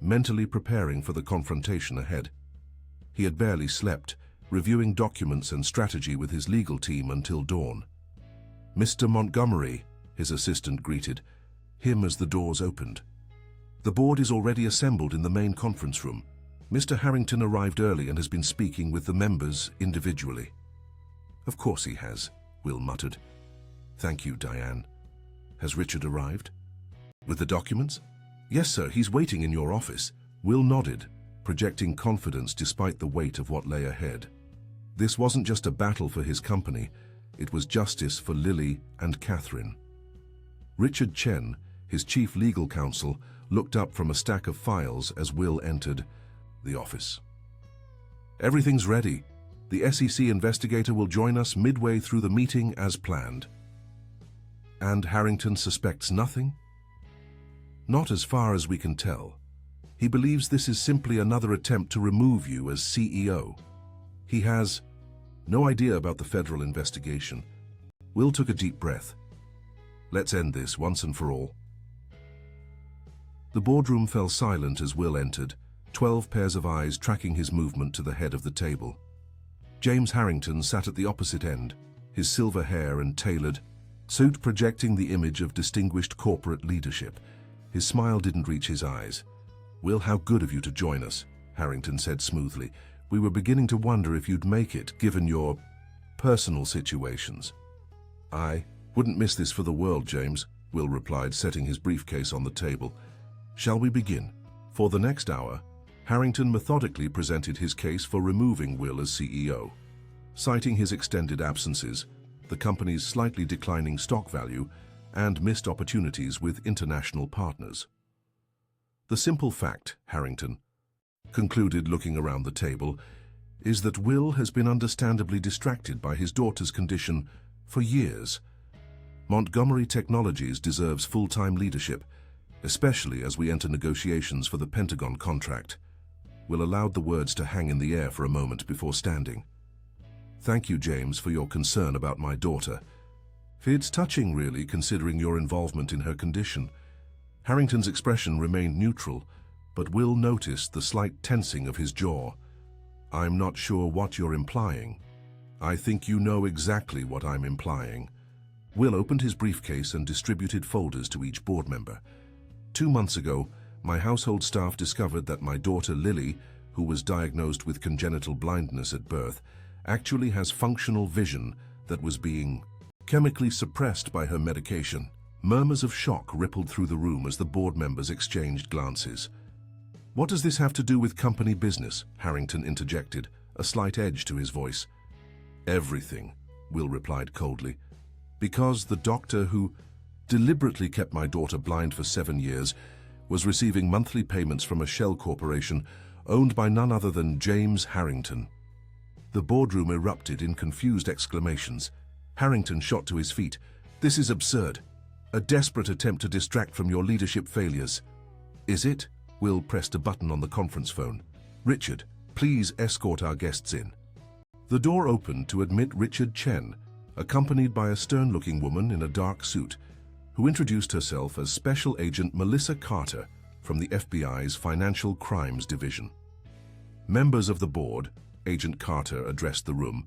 mentally preparing for the confrontation ahead. He had barely slept, reviewing documents and strategy with his legal team until dawn. "Mr. Montgomery," his assistant greeted him as the doors opened. "The board is already assembled in the main conference room. Mr. Harrington arrived early and has been speaking with the members individually." "Of course he has," Will muttered. "Thank you, Diane. Has Richard arrived?" "With the documents?" "Yes, sir. He's waiting in your office." Will nodded, projecting confidence despite the weight of what lay ahead. This wasn't just a battle for his company, it was justice for Lily and Catherine. Richard Chen, his chief legal counsel, looked up from a stack of files as Will entered the office. "Everything's ready. The SEC investigator will join us midway through the meeting as planned." "And Harrington suspects nothing?" "Not as far as we can tell. He believes this is simply another attempt to remove you as CEO. He has no idea about the federal investigation." Will took a deep breath. "Let's end this once and for all." The boardroom fell silent as Will entered, 12 pairs of eyes tracking his movement to the head of the table. James Harrington sat at the opposite end, his silver hair and tailored suit projecting the image of distinguished corporate leadership. His smile didn't reach his eyes. "Will, how good of you to join us," Harrington said smoothly. "We were beginning to wonder if you'd make it, given your personal situations." "I wouldn't miss this for the world, James," Will replied, setting his briefcase on the table. "Shall we begin?" For the next hour, Harrington methodically presented his case for removing Will as CEO, citing his extended absences, the company's slightly declining stock value, and missed opportunities with international partners. "The simple fact," Harrington concluded, looking around the table, "is that Will has been understandably distracted by his daughter's condition for years. Montgomery Technologies deserves full-time leadership, especially as we enter negotiations for the Pentagon contract." Will allowed the words to hang in the air for a moment before standing. "Thank you, James, for your concern about my daughter. It's touching, really, considering your involvement in her condition." Harrington's expression remained neutral, but Will noticed the slight tensing of his jaw. "I'm not sure what you're implying." "I think you know exactly what I'm implying." Will opened his briefcase and distributed folders to each board member. "2 months ago, my household staff discovered that my daughter Lily, who was diagnosed with congenital blindness at birth, actually has functional vision that was being chemically suppressed by her medication." Murmurs of shock rippled through the room as the board members exchanged glances. "What does this have to do with company business?" Harrington interjected, a slight edge to his voice. "Everything," Will replied coldly. "Because the doctor who deliberately kept my daughter blind for 7 years was receiving monthly payments from a shell corporation owned by none other than James Harrington." The boardroom erupted in confused exclamations. Harrington shot to his feet. "This is absurd. A desperate attempt to distract from your leadership failures." "Is it?" Will pressed a button on the conference phone. "Richard, please escort our guests in." The door opened to admit Richard Chen, accompanied by a stern-looking woman in a dark suit, who introduced herself as Special Agent Melissa Carter from the FBI's Financial Crimes Division. "Members of the board," Agent Carter addressed the room,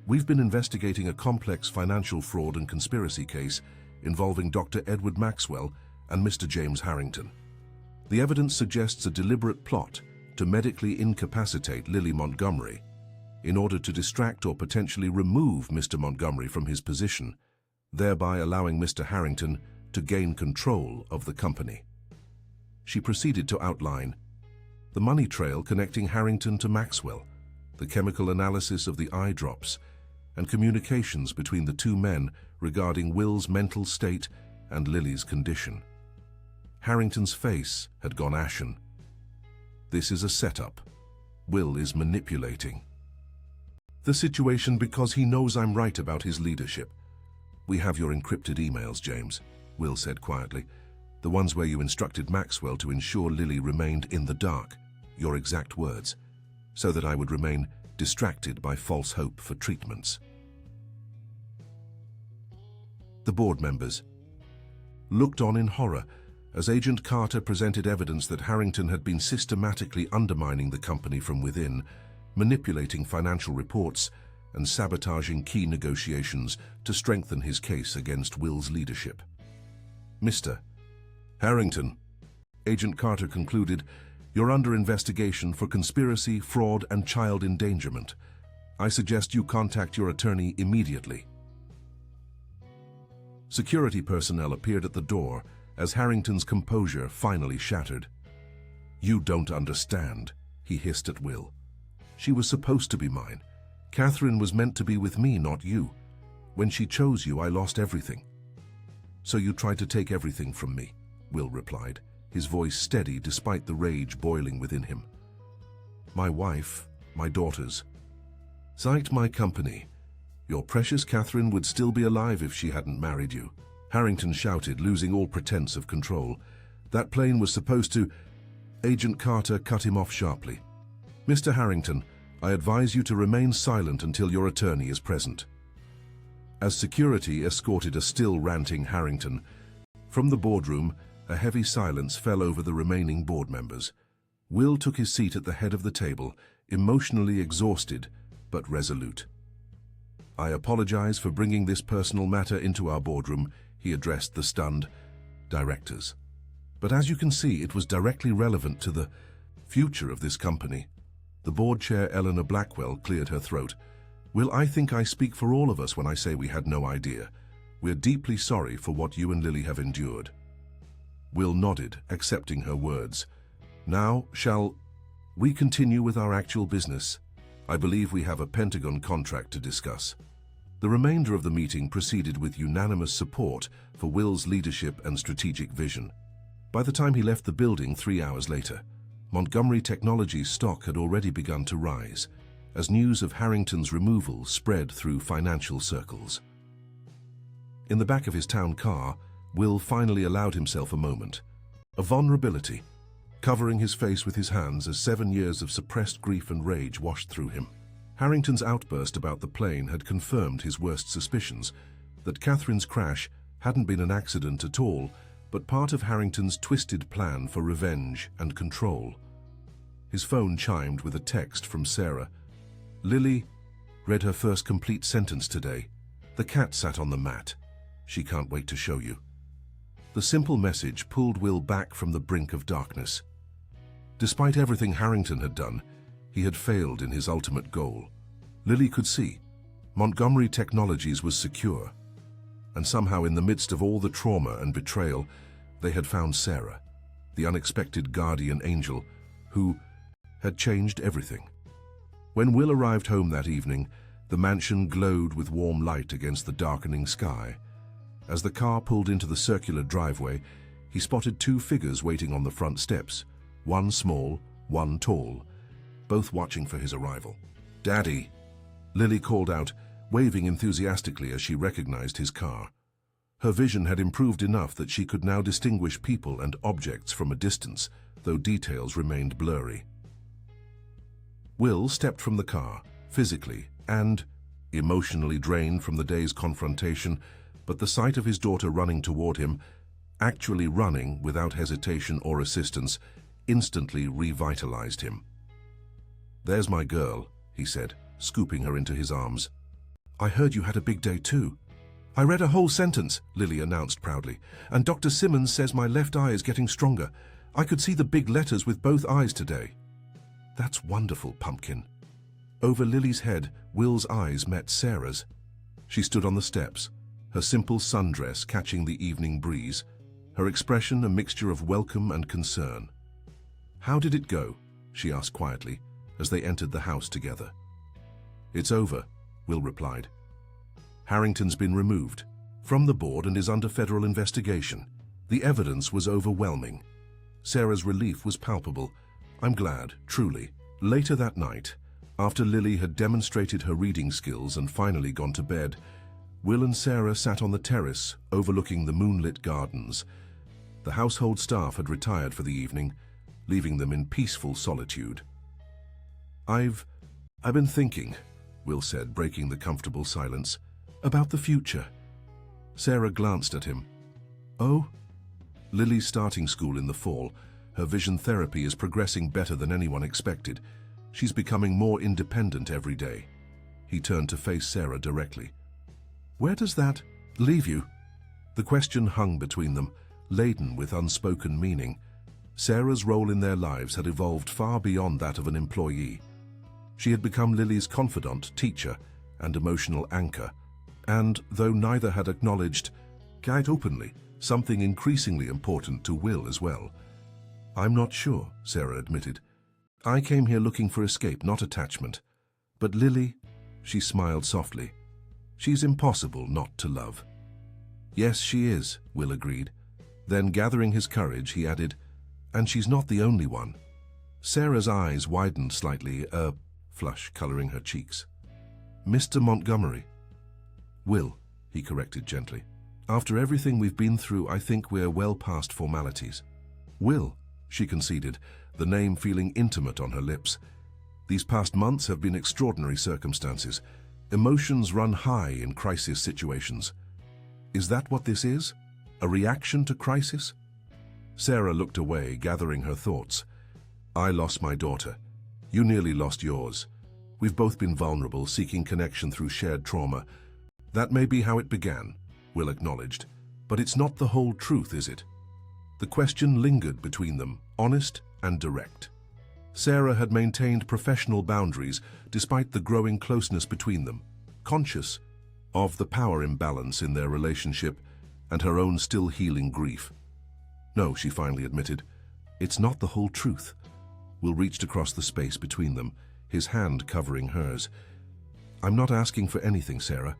"we've been investigating a complex financial fraud and conspiracy case involving Dr. Edward Maxwell and Mr. James Harrington. The evidence suggests a deliberate plot to medically incapacitate Lily Montgomery in order to distract or potentially remove Mr. Montgomery from his position, thereby allowing Mr. Harrington to gain control of the company." She proceeded to outline, the money trail connecting Harrington to Maxwell, the chemical analysis of the eye drops, and communications between the two men regarding Will's mental state and Lily's condition. Harrington's face had gone ashen. This is a setup. Will is manipulating the situation because he knows I'm right about his leadership. We have your encrypted emails, James, Will said quietly. The ones where you instructed Maxwell to ensure Lily remained in the dark, your exact words, so that I would remain distracted by false hope for treatments. The board members looked on in horror as Agent Carter presented evidence that Harrington had been systematically undermining the company from within, manipulating financial reports, and sabotaging key negotiations to strengthen his case against Will's leadership. Mr. Harrington, Agent Carter concluded, you're under investigation for conspiracy, fraud, and child endangerment. I suggest you contact your attorney immediately. Security personnel appeared at the door as Harrington's composure finally shattered. You don't understand, he hissed at Will. She was supposed to be mine. Catherine was meant to be with me, not you. When she chose you, I lost everything. So you tried to take everything from me, Will replied, his voice steady despite the rage boiling within him. My wife, my daughters. Cite my company. Your precious Catherine would still be alive if she hadn't married you. Harrington shouted, losing all pretense of control. That plane was supposed to... Agent Carter cut him off sharply. Mr. Harrington, I advise you to remain silent until your attorney is present. As security escorted a still ranting Harrington, from the boardroom, a heavy silence fell over the remaining board members. Will took his seat at the head of the table, emotionally exhausted, but resolute. I apologize for bringing this personal matter into our boardroom, he addressed the stunned directors. But as you can see, it was directly relevant to the future of this company. The board chair, Eleanor Blackwell, cleared her throat. Will, I think I speak for all of us when I say we had no idea. We're deeply sorry for what you and Lily have endured. Will nodded, accepting her words. Now, shall we continue with our actual business? I believe we have a Pentagon contract to discuss. The remainder of the meeting proceeded with unanimous support for Will's leadership and strategic vision. By the time he left the building 3 hours later, Montgomery Technologies' stock had already begun to rise, as news of Harrington's removal spread through financial circles. In the back of his town car, Will finally allowed himself a moment, a vulnerability, covering his face with his hands as 7 years of suppressed grief and rage washed through him. Harrington's outburst about the plane had confirmed his worst suspicions, that Catherine's crash hadn't been an accident at all, but part of Harrington's twisted plan for revenge and control. His phone chimed with a text from Sarah. Lily read her first complete sentence today. The cat sat on the mat. She can't wait to show you. The simple message pulled Will back from the brink of darkness. Despite everything Harrington had done, he had failed in his ultimate goal. Lily could see. Montgomery Technologies was secure. And somehow in the midst of all the trauma and betrayal, they had found Sarah, the unexpected guardian angel, who had changed everything. When Will arrived home that evening, the mansion glowed with warm light against the darkening sky. As the car pulled into the circular driveway, he spotted 2 figures waiting on the front steps, one small, one tall, both watching for his arrival. Daddy, Lily called out, waving enthusiastically as she recognized his car. Her vision had improved enough that she could now distinguish people and objects from a distance, though details remained blurry. Will stepped from the car, physically and emotionally drained from the day's confrontation, but the sight of his daughter running toward him, actually running without hesitation or assistance, instantly revitalized him. There's my girl, he said, scooping her into his arms. I heard you had a big day too. I read a whole sentence, Lily announced proudly, and Dr. Simmons says my left eye is getting stronger. I could see the big letters with both eyes today. That's wonderful, Pumpkin. Over Lily's head, Will's eyes met Sarah's. She stood on the steps, her simple sundress catching the evening breeze, her expression a mixture of welcome and concern. How did it go? she asked quietly, as they entered the house together. "It's over," Will replied. "Harrington's been removed from the board and is under federal investigation. The evidence was overwhelming." Sarah's relief was palpable. "I'm glad, truly." Later that night, after Lily had demonstrated her reading skills and finally gone to bed, Will and Sarah sat on the terrace overlooking the moonlit gardens. The household staff had retired for the evening, leaving them in peaceful solitude. I've been thinking," Will said, breaking the comfortable silence, "about the future." Sarah glanced at him. "Oh?" "Lily's starting school in the fall. Her vision therapy is progressing better than anyone expected. She's becoming more independent every day." He turned to face Sarah directly. "Where does that leave you?" The question hung between them, laden with unspoken meaning. Sarah's role in their lives had evolved far beyond that of an employee. She had become Lily's confidant, teacher, and emotional anchor, and, though neither had acknowledged, quite openly, something increasingly important to Will as well. "I'm not sure," Sarah admitted. "I came here looking for escape, not attachment. But Lily," she smiled softly, "she's impossible not to love." "Yes, she is," Will agreed. Then, gathering his courage, he added, "And she's not the only one." Sarah's eyes widened slightly, a flush coloring her cheeks. "Mr. Montgomery." "Will," he corrected gently. "After everything we've been through, I think we're well past formalities." "Will," she conceded, the name feeling intimate on her lips. "These past months have been extraordinary circumstances. Emotions run high in crisis situations. Is that what this is? A reaction to crisis?" Sarah looked away, gathering her thoughts. "I lost my daughter. You nearly lost yours. We've both been vulnerable, seeking connection through shared trauma. That may be how it began," Will acknowledged. "But it's not the whole truth, is it?" The question lingered between them, honest and direct. Sarah had maintained professional boundaries despite the growing closeness between them, conscious of the power imbalance in their relationship and her own still healing grief. "No," she finally admitted, "it's not the whole truth." Will reached across the space between them, his hand covering hers. "I'm not asking for anything, Sarah.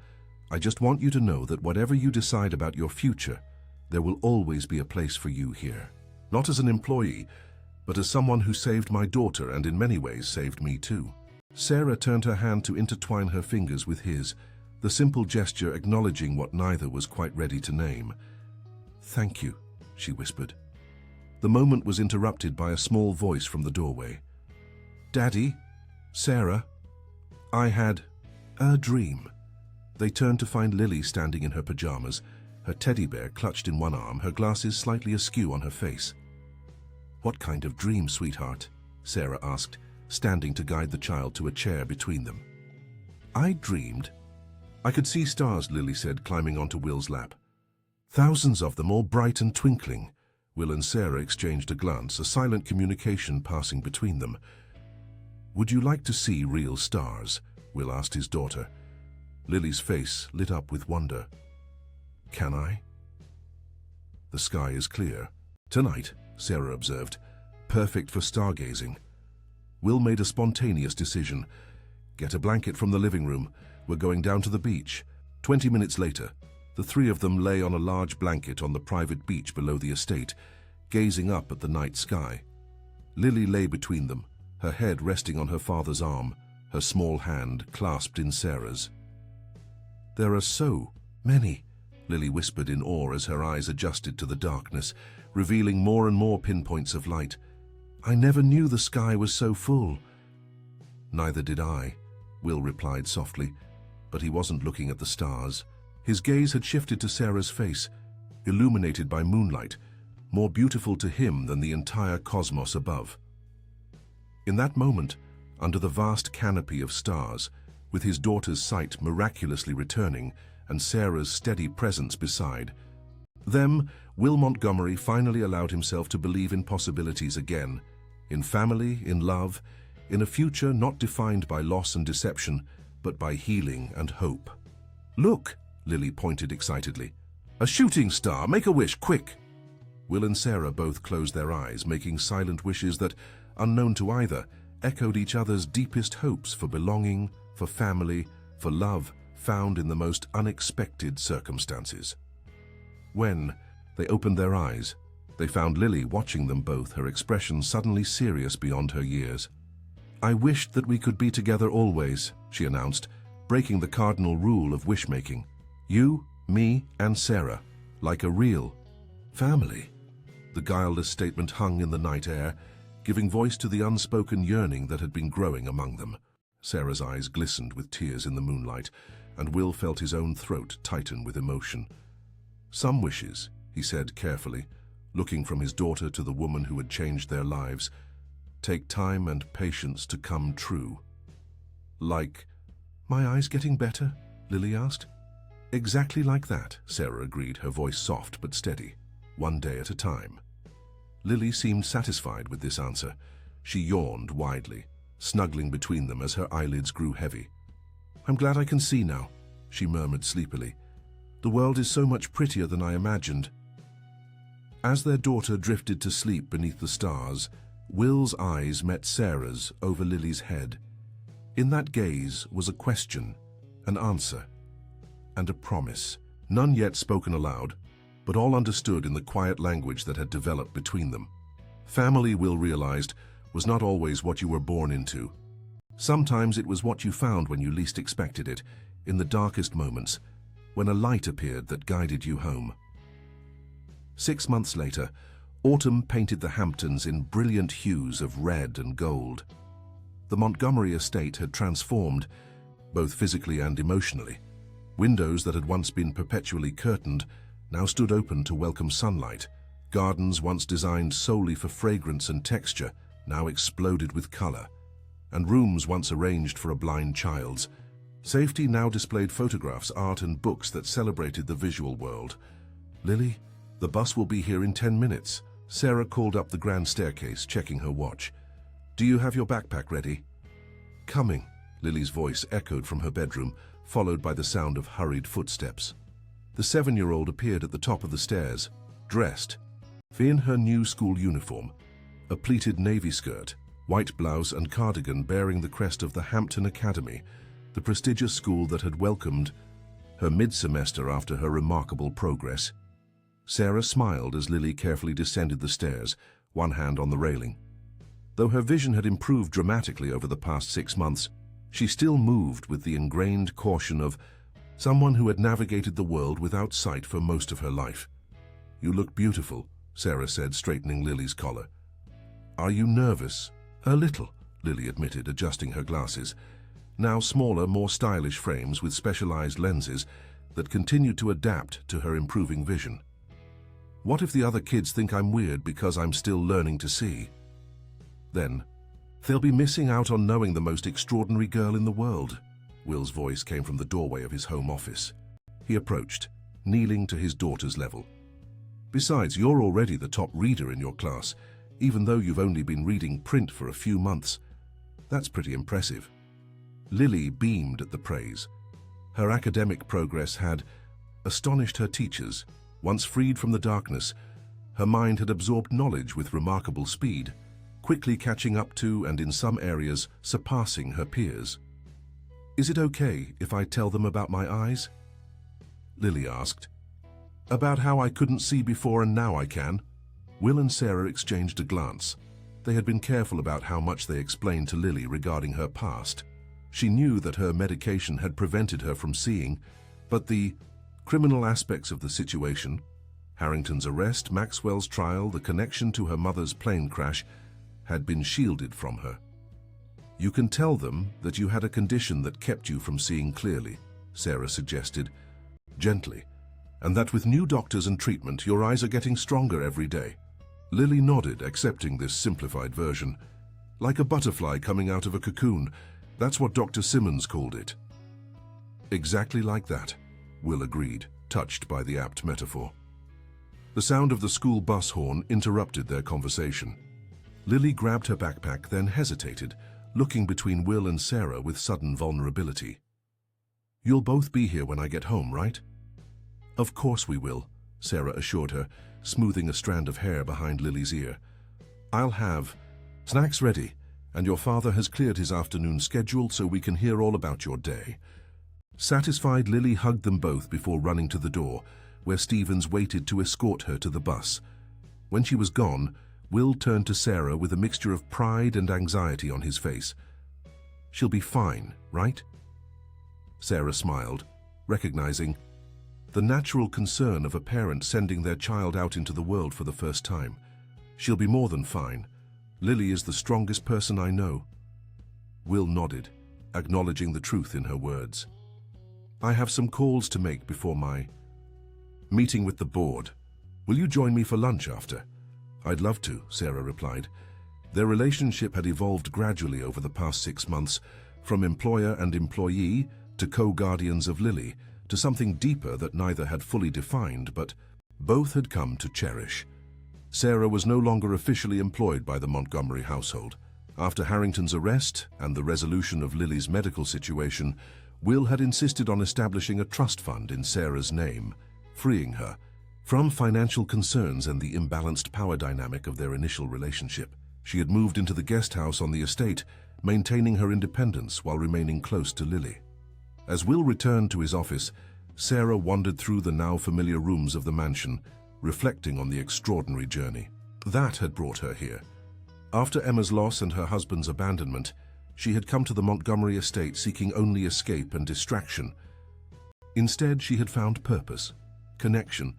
I just want you to know that whatever you decide about your future, there will always be a place for you here. Not as an employee, but as someone who saved my daughter and in many ways saved me too." Sarah turned her hand to intertwine her fingers with his, the simple gesture acknowledging what neither was quite ready to name. "Thank you," she whispered. The moment was interrupted by a small voice from the doorway. "Daddy? Sarah? I had a dream." They turned to find Lily standing in her pajamas, her teddy bear clutched in one arm, her glasses slightly askew on her face. "What kind of dream, sweetheart?" Sarah asked, standing to guide the child to a chair between them. "I dreamed I could see stars," Lily said, climbing onto Will's lap. "Thousands of them, all bright and twinkling." Will and Sarah exchanged a glance, a silent communication passing between them. "Would you like to see real stars?" Will asked his daughter. Lily's face lit up with wonder. "Can I?" "The sky is clear. Tonight," Sarah observed. "Perfect for stargazing." Will made a spontaneous decision. "Get a blanket from the living room. We're going down to the beach." 20 minutes later, the three of them lay on a large blanket on the private beach below the estate, gazing up at the night sky. Lily lay between them, her head resting on her father's arm, her small hand clasped in Sarah's. "There are so many," Lily whispered in awe as her eyes adjusted to the darkness, revealing more and more pinpoints of light. "I never knew the sky was so full." "Neither did I," Will replied softly, but he wasn't looking at the stars. His gaze had shifted to Sarah's face, illuminated by moonlight, more beautiful to him than the entire cosmos above. In that moment, under the vast canopy of stars, with his daughter's sight miraculously returning and Sarah's steady presence beside them, Will Montgomery finally allowed himself to believe in possibilities again, in family, in love, in a future not defined by loss and deception, but by healing and hope. "Look!" Lily pointed excitedly. "A shooting star! Make a wish, quick!" Will and Sarah both closed their eyes, making silent wishes that, unknown to either, echoed each other's deepest hopes for belonging, for family, for love found in the most unexpected circumstances. When they opened their eyes, they found Lily watching them both, her expression suddenly serious beyond her years. "I wished that we could be together always," she announced, breaking the cardinal rule of wish-making. "You, me, and Sarah, like a real family." The guileless statement hung in the night air, giving voice to the unspoken yearning that had been growing among them. Sarah's eyes glistened with tears in the moonlight, and Will felt his own throat tighten with emotion. "Some wishes," he said carefully, looking from his daughter to the woman who had changed their lives, "take time and patience to come true." "Like my eyes getting better?" Lily asked. "Exactly like that," Sarah agreed, her voice soft but steady. "One day at a time." Lily seemed satisfied with this answer. She yawned widely, snuggling between them as her eyelids grew heavy. "I'm glad I can see now," she murmured sleepily. "The world is so much prettier than I imagined." As their daughter drifted to sleep beneath the stars, Will's eyes met Sarah's over Lily's head. In that gaze was a question, an answer, and a promise, none yet spoken aloud, but all understood in the quiet language that had developed between them. Family, Will realized, was not always what you were born into. Sometimes it was what you found when you least expected it, in the darkest moments, when a light appeared that guided you home. 6 months later, autumn painted the Hamptons in brilliant hues of red and gold. The Montgomery estate had transformed, both physically and emotionally. Windows that had once been perpetually curtained now stood open to welcome sunlight. Gardens once designed solely for fragrance and texture now exploded with color. And rooms once arranged for a blind child's safety now displayed photographs, art, and books that celebrated the visual world. "Lily, the bus will be here in 10 minutes. Sarah called up the grand staircase, checking her watch. "Do you have your backpack ready?" "Coming," Lily's voice echoed from her bedroom, followed by the sound of hurried footsteps. The 7-year-old appeared at the top of the stairs, dressed in her new school uniform, a pleated navy skirt, white blouse and cardigan bearing the crest of the Hampton Academy, the prestigious school that had welcomed her mid-semester after her remarkable progress. Sarah smiled as Lily carefully descended the stairs, one hand on the railing. Though her vision had improved dramatically over the past 6 months, she still moved with the ingrained caution of someone who had navigated the world without sight for most of her life. "You look beautiful," Sarah said, straightening Lily's collar. "Are you nervous?" "A little," Lily admitted, adjusting her glasses, now smaller, more stylish frames with specialized lenses that continued to adapt to her improving vision. "What if the other kids think I'm weird because I'm still learning to see? Then they'll be missing out on knowing the most extraordinary girl in the world." Will's voice came from the doorway of his home office. He approached, kneeling to his daughter's level. "Besides, you're already the top reader in your class, even though you've only been reading print for a few months. That's pretty impressive." Lily beamed at the praise. Her academic progress had astonished her teachers. Once freed from the darkness, her mind had absorbed knowledge with remarkable speed, quickly catching up to and in some areas surpassing her peers. "Is it okay if I tell them about my eyes?" Lily asked. "About how I couldn't see before and now I can?" Will and Sarah exchanged a glance. They had been careful about how much they explained to Lily regarding her past. She knew that her medication had prevented her from seeing, but the criminal aspects of the situation, Harrington's arrest, Maxwell's trial, the connection to her mother's plane crash, had been shielded from her. "You can tell them that you had a condition that kept you from seeing clearly," Sarah suggested, gently, "and that with new doctors and treatment, your eyes are getting stronger every day." Lily nodded, accepting this simplified version. "Like a butterfly coming out of a cocoon. That's what Dr. Simmons called it." "Exactly like that," Will agreed, touched by the apt metaphor. The sound of the school bus horn interrupted their conversation. Lily grabbed her backpack, then hesitated, looking between Will and Sarah with sudden vulnerability. "You'll both be here when I get home, right?" "Of course we will," Sarah assured her, smoothing a strand of hair behind Lily's ear. "I'll have Snack's ready, and your father has cleared his afternoon schedule so we can hear all about your day." Satisfied, Lily hugged them both before running to the door, where Stevens waited to escort her to the bus. When she was gone, Will turned to Sarah with a mixture of pride and anxiety on his face. "She'll be fine, right?" Sarah smiled, recognizing the natural concern of a parent sending their child out into the world for the first time. "She'll be more than fine. Lily is the strongest person I know." Will nodded, acknowledging the truth in her words. "I have some calls to make before my meeting with the board. Will you join me for lunch after?" "I'd love to," Sarah replied. Their relationship had evolved gradually over the past 6 months, from employer and employee to co-guardians of Lily, to something deeper that neither had fully defined, but both had come to cherish. Sarah was no longer officially employed by the Montgomery household. After Harrington's arrest and the resolution of Lily's medical situation, Will had insisted on establishing a trust fund in Sarah's name, freeing her from financial concerns and the imbalanced power dynamic of their initial relationship. She had moved into the guest house on the estate, maintaining her independence while remaining close to Lily. As Will returned to his office, Sarah wandered through the now familiar rooms of the mansion, reflecting on the extraordinary journey that had brought her here. After Emma's loss and her husband's abandonment, she had come to the Montgomery estate seeking only escape and distraction. Instead, she had found purpose, connection,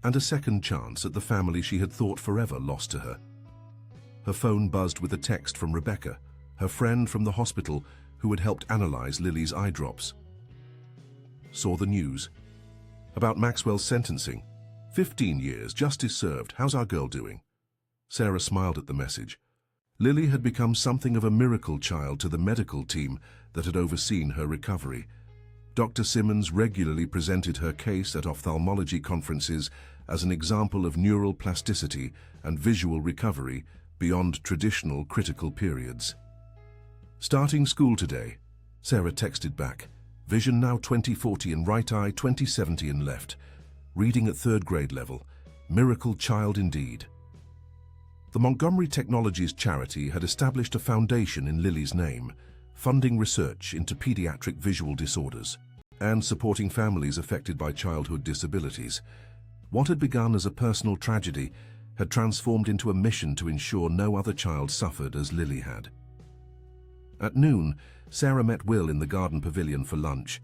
and a second chance at the family she had thought forever lost to her. Her phone buzzed with a text from Rebecca, her friend from the hospital who had helped analyze Lily's eye drops. Saw the news about Maxwell's sentencing. 15 years, justice served. How's our girl doing? Sarah smiled at the message. Lily had become something of a miracle child to the medical team that had overseen her recovery. Dr. Simmons regularly presented her case at ophthalmology conferences as an example of neural plasticity and visual recovery beyond traditional critical periods. "Starting school today," Sarah texted back. "Vision now 20/40 in right eye, 20/70 in left. Reading at 3rd grade level. Miracle child indeed." The Montgomery Technologies charity had established a foundation in Lily's name, funding research into pediatric visual disorders and supporting families affected by childhood disabilities. What had begun as a personal tragedy had transformed into a mission to ensure no other child suffered as Lily had. At noon, Sarah met Will in the garden pavilion for lunch.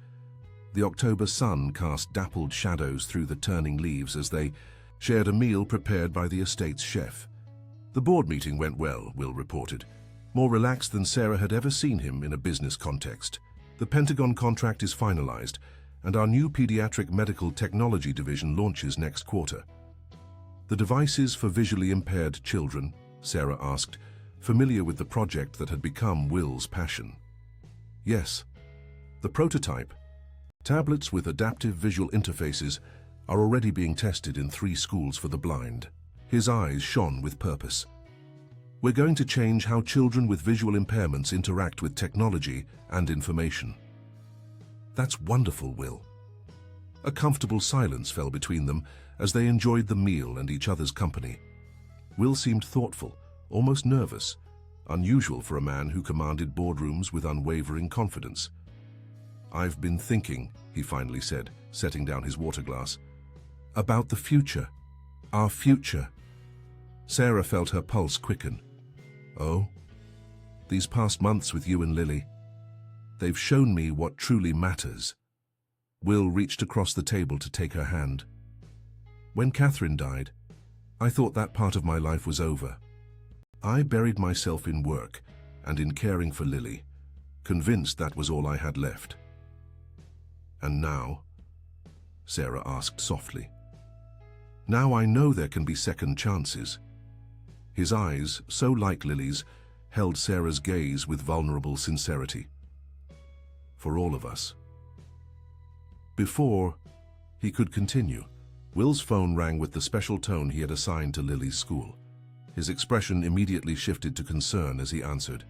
The October sun cast dappled shadows through the turning leaves as they shared a meal prepared by the estate's chef. "The board meeting went well," Will reported, more relaxed than Sarah had ever seen him in a business context. "The Pentagon contract is finalized, and our new pediatric medical technology division launches next quarter." "The devices for visually impaired children?" Sarah asked, familiar with the project that had become Will's passion. "Yes. The prototype, tablets with adaptive visual interfaces, are already being tested in 3 schools for the blind." His eyes shone with purpose. "We're going to change how children with visual impairments interact with technology and information." "That's wonderful, Will." A comfortable silence fell between them as they enjoyed the meal and each other's company. Will seemed thoughtful, almost nervous, unusual for a man who commanded boardrooms with unwavering confidence. "I've been thinking," he finally said, setting down his water glass, "about the future. Our future." Sarah felt her pulse quicken. "Oh? These past months with you and Lily, they've shown me what truly matters." Will reached across the table to take her hand. "When Catherine died, I thought that part of my life was over. I buried myself in work and in caring for Lily, convinced that was all I had left." "And now?" Sarah asked softly. "Now I know there can be second chances." His eyes, so like Lily's, held Sarah's gaze with vulnerable sincerity. "For all of us." Before he could continue, Will's phone rang with the special tone he had assigned to Lily's school. His expression immediately shifted to concern as he answered.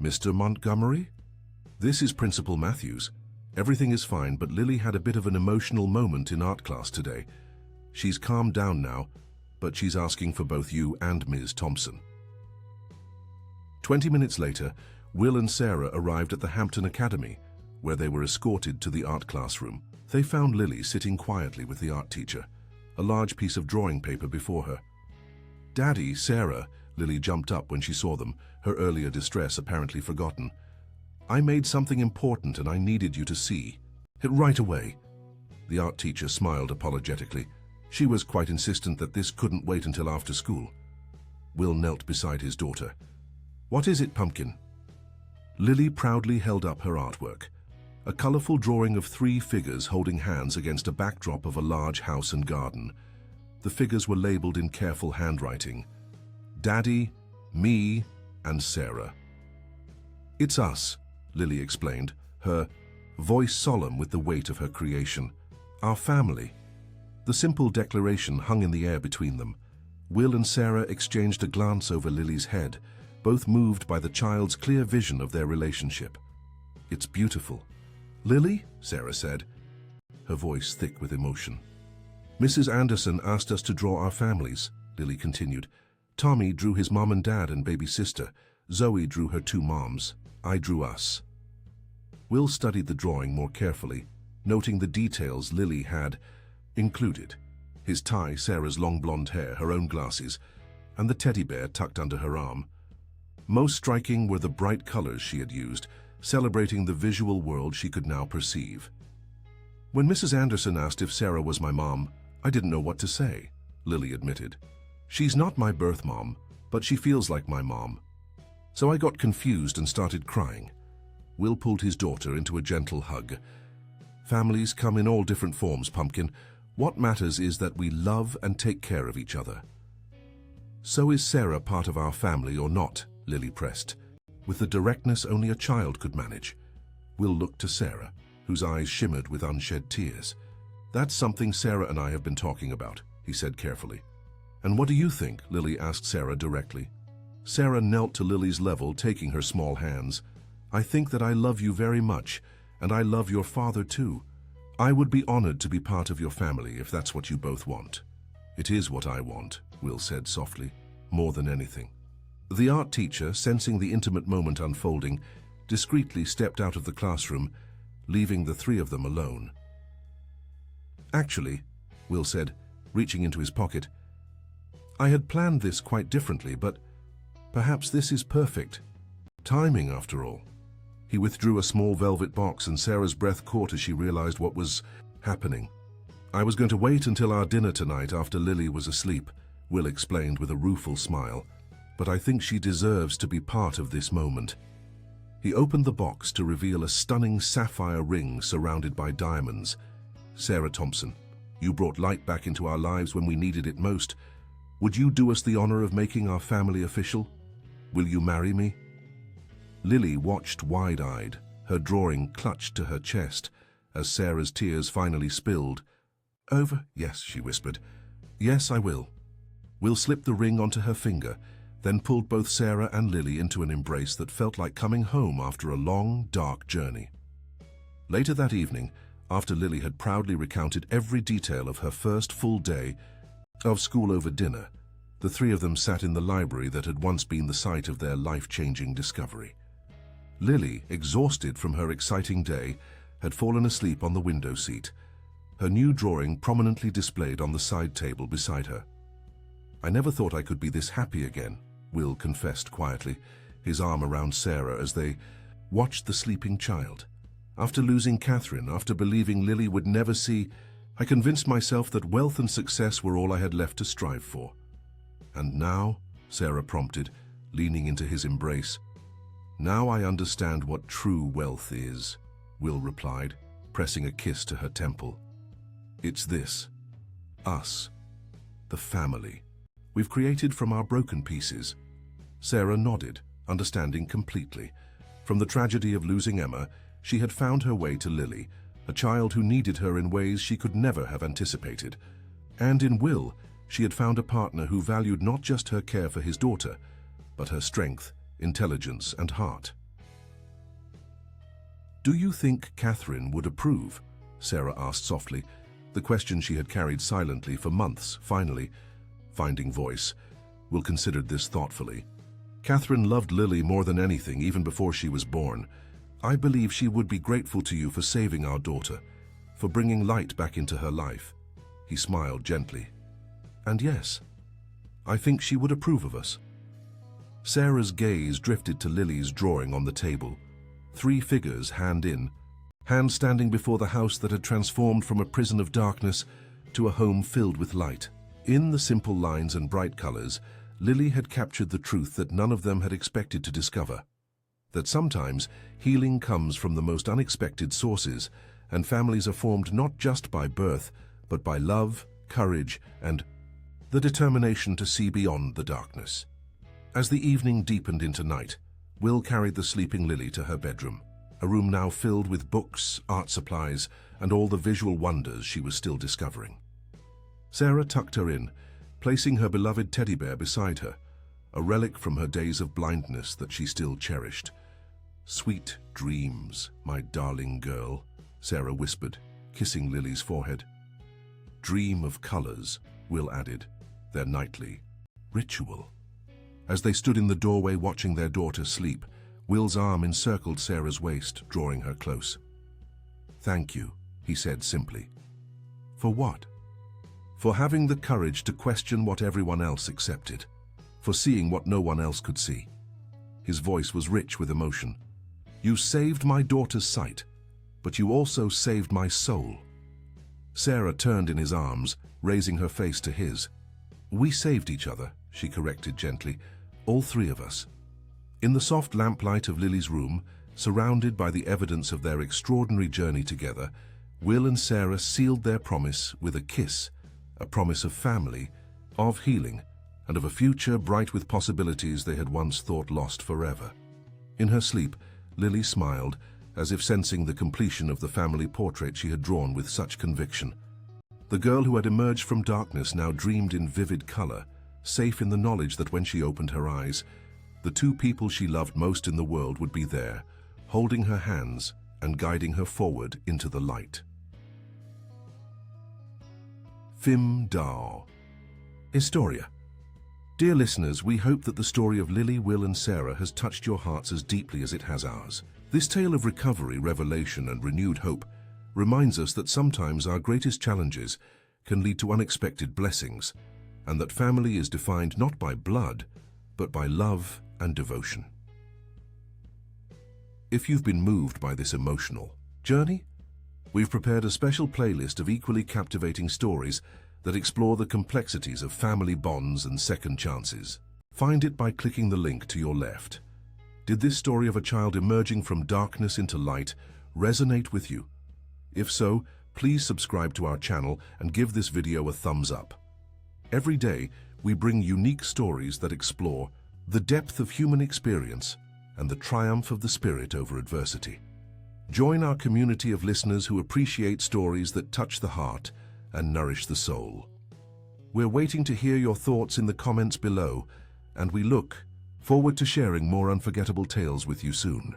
"Mr. Montgomery? This is Principal Matthews. Everything is fine, but Lily had a bit of an emotional moment in art class today. She's calmed down now, but she's asking for both you and Ms. Thompson." 20 minutes later, Will and Sarah arrived at the Hampton Academy, where they were escorted to the art classroom. They found Lily sitting quietly with the art teacher, a large piece of drawing paper before her. "Daddy, Sarah," Lily jumped up when she saw them, her earlier distress apparently forgotten. "I made something important and I needed you to see it right away." The art teacher smiled apologetically. She was quite insistent that this couldn't wait until after school. Will knelt beside his daughter. "What is it, Pumpkin?" Lily proudly held up her artwork, a colorful drawing of 3 figures holding hands against a backdrop of a large house and garden. The figures were labeled in careful handwriting: Daddy, me, and Sarah. "It's us," Lily explained, her voice solemn with the weight of her creation. "Our family." The simple declaration hung in the air between them. Will and Sarah exchanged a glance over Lily's head, both moved by the child's clear vision of their relationship. "It's beautiful." "Lily," Sarah said, her voice thick with emotion. "Mrs. Anderson asked us to draw our families," Lily continued. "Tommy drew his mom and dad and baby sister. Zoe drew her 2 moms. I drew us." Will studied the drawing more carefully, noting the details Lily had included: his tie, Sarah's long blonde hair, her own glasses, and the teddy bear tucked under her arm. Most striking were the bright colors she had used, celebrating the visual world she could now perceive. "When Mrs. Anderson asked if Sarah was my mom, I didn't know what to say," Lily admitted. "She's not my birth mom, but she feels like my mom. So I got confused and started crying." Will pulled his daughter into a gentle hug. "Families come in all different forms, Pumpkin. What matters is that we love and take care of each other." "So is Sarah part of our family or not?" Lily pressed, with the directness only a child could manage. Will looked to Sarah, whose eyes shimmered with unshed tears. "That's something Sarah and I have been talking about," he said carefully. "And what do you think?" Lily asked Sarah directly. Sarah knelt to Lily's level, taking her small hands. "I think that I love you very much, and I love your father too. I would be honored to be part of your family if that's what you both want." "It is what I want," Will said softly, "more than anything." The art teacher, sensing the intimate moment unfolding, discreetly stepped out of the classroom, leaving the 3 of them alone. "Actually," Will said, reaching into his pocket, "I had planned this quite differently, but perhaps this is perfect. Timing, after all." He withdrew a small velvet box, and Sarah's breath caught as she realized what was happening. "I was going to wait until our dinner tonight after Lily was asleep," Will explained with a rueful smile, "but I think she deserves to be part of this moment." He opened the box to reveal a stunning sapphire ring surrounded by diamonds. "Sarah Thompson, you brought light back into our lives when we needed it most. Would you do us the honor of making our family official? Will you marry me?" Lily watched wide-eyed, her drawing clutched to her chest, as Sarah's tears finally spilled. "Yes," she whispered. "Yes, I will." Will slipped the ring onto her finger, then pulled both Sarah and Lily into an embrace that felt like coming home after a long, dark journey. Later that evening, after Lily had proudly recounted every detail of her first full day of school over dinner, the 3 of them sat in the library that had once been the site of their life-changing discovery. Lily, exhausted from her exciting day, had fallen asleep on the window seat, her new drawing prominently displayed on the side table beside her. "I never thought I could be this happy again," Will confessed quietly, his arm around Sarah as they watched the sleeping child. "After losing Catherine, after believing Lily would never see, I convinced myself that wealth and success were all I had left to strive for." "And now," Sarah prompted, leaning into his embrace. "Now I understand what true wealth is," Will replied, pressing a kiss to her temple. "It's this. Us. The family. We've created from our broken pieces." Sarah nodded, understanding completely. From the tragedy of losing Emma, she had found her way to Lily, a child who needed her in ways she could never have anticipated. And in Will, she had found a partner who valued not just her care for his daughter, but her strength, intelligence, and heart. "Do you think Catherine would approve?" Sarah asked softly, the question she had carried silently for months. Finally, finding voice, Will considered this thoughtfully. Catherine loved Lily more than anything, even before she was born. I believe she would be grateful to you for saving our daughter, for bringing light back into her life." He smiled gently. "And yes, I think she would approve of us." Sarah's gaze drifted to Lily's drawing on the table. 3 figures, hand in, hand standing before the house that had transformed from a prison of darkness to a home filled with light. In the simple lines and bright colors, Lily had captured the truth that none of them had expected to discover. That sometimes healing comes from the most unexpected sources, and families are formed not just by birth, but by love, courage, and the determination to see beyond the darkness. As the evening deepened into night, Will carried the sleeping Lily to her bedroom, a room now filled with books, art supplies, and all the visual wonders she was still discovering. Sarah tucked her in, placing her beloved teddy bear beside her, a relic from her days of blindness that she still cherished. "Sweet dreams, my darling girl," Sarah whispered, kissing Lily's forehead. "Dream of colors," Will added, their nightly ritual. As they stood in the doorway watching their daughter sleep, Will's arm encircled Sarah's waist, drawing her close. "Thank you," he said simply. "For what?" "For having the courage to question what everyone else accepted, for seeing what no one else could see." His voice was rich with emotion. "You saved my daughter's sight, but you also saved my soul." Sarah turned in his arms, raising her face to his. "We saved each other," she corrected gently, "all 3 of us." In the soft lamplight of Lily's room, surrounded by the evidence of their extraordinary journey together, Will and Sarah sealed their promise with a kiss, a promise of family, of healing, and of a future bright with possibilities they had once thought lost forever. In her sleep, Lily smiled, as if sensing the completion of the family portrait she had drawn with such conviction. The girl who had emerged from darkness now dreamed in vivid color, safe in the knowledge that when she opened her eyes, the 2 people she loved most in the world would be there, holding her hands and guiding her forward into the light. Fim Dao. Historia. Dear listeners, we hope that the story of Lily, Will and Sarah has touched your hearts as deeply as it has ours. This tale of recovery, revelation and renewed hope reminds us that sometimes our greatest challenges can lead to unexpected blessings, and that family is defined not by blood, but by love and devotion. If you've been moved by this emotional journey, we've prepared a special playlist of equally captivating stories that explore the complexities of family bonds and second chances. Find it by clicking the link to your left. Did this story of a child emerging from darkness into light resonate with you? If so, please subscribe to our channel and give this video a thumbs up. Every day, we bring unique stories that explore the depth of human experience and the triumph of the spirit over adversity. Join our community of listeners who appreciate stories that touch the heart and nourish the soul. We're waiting to hear your thoughts in the comments below, and we look forward to sharing more unforgettable tales with you soon.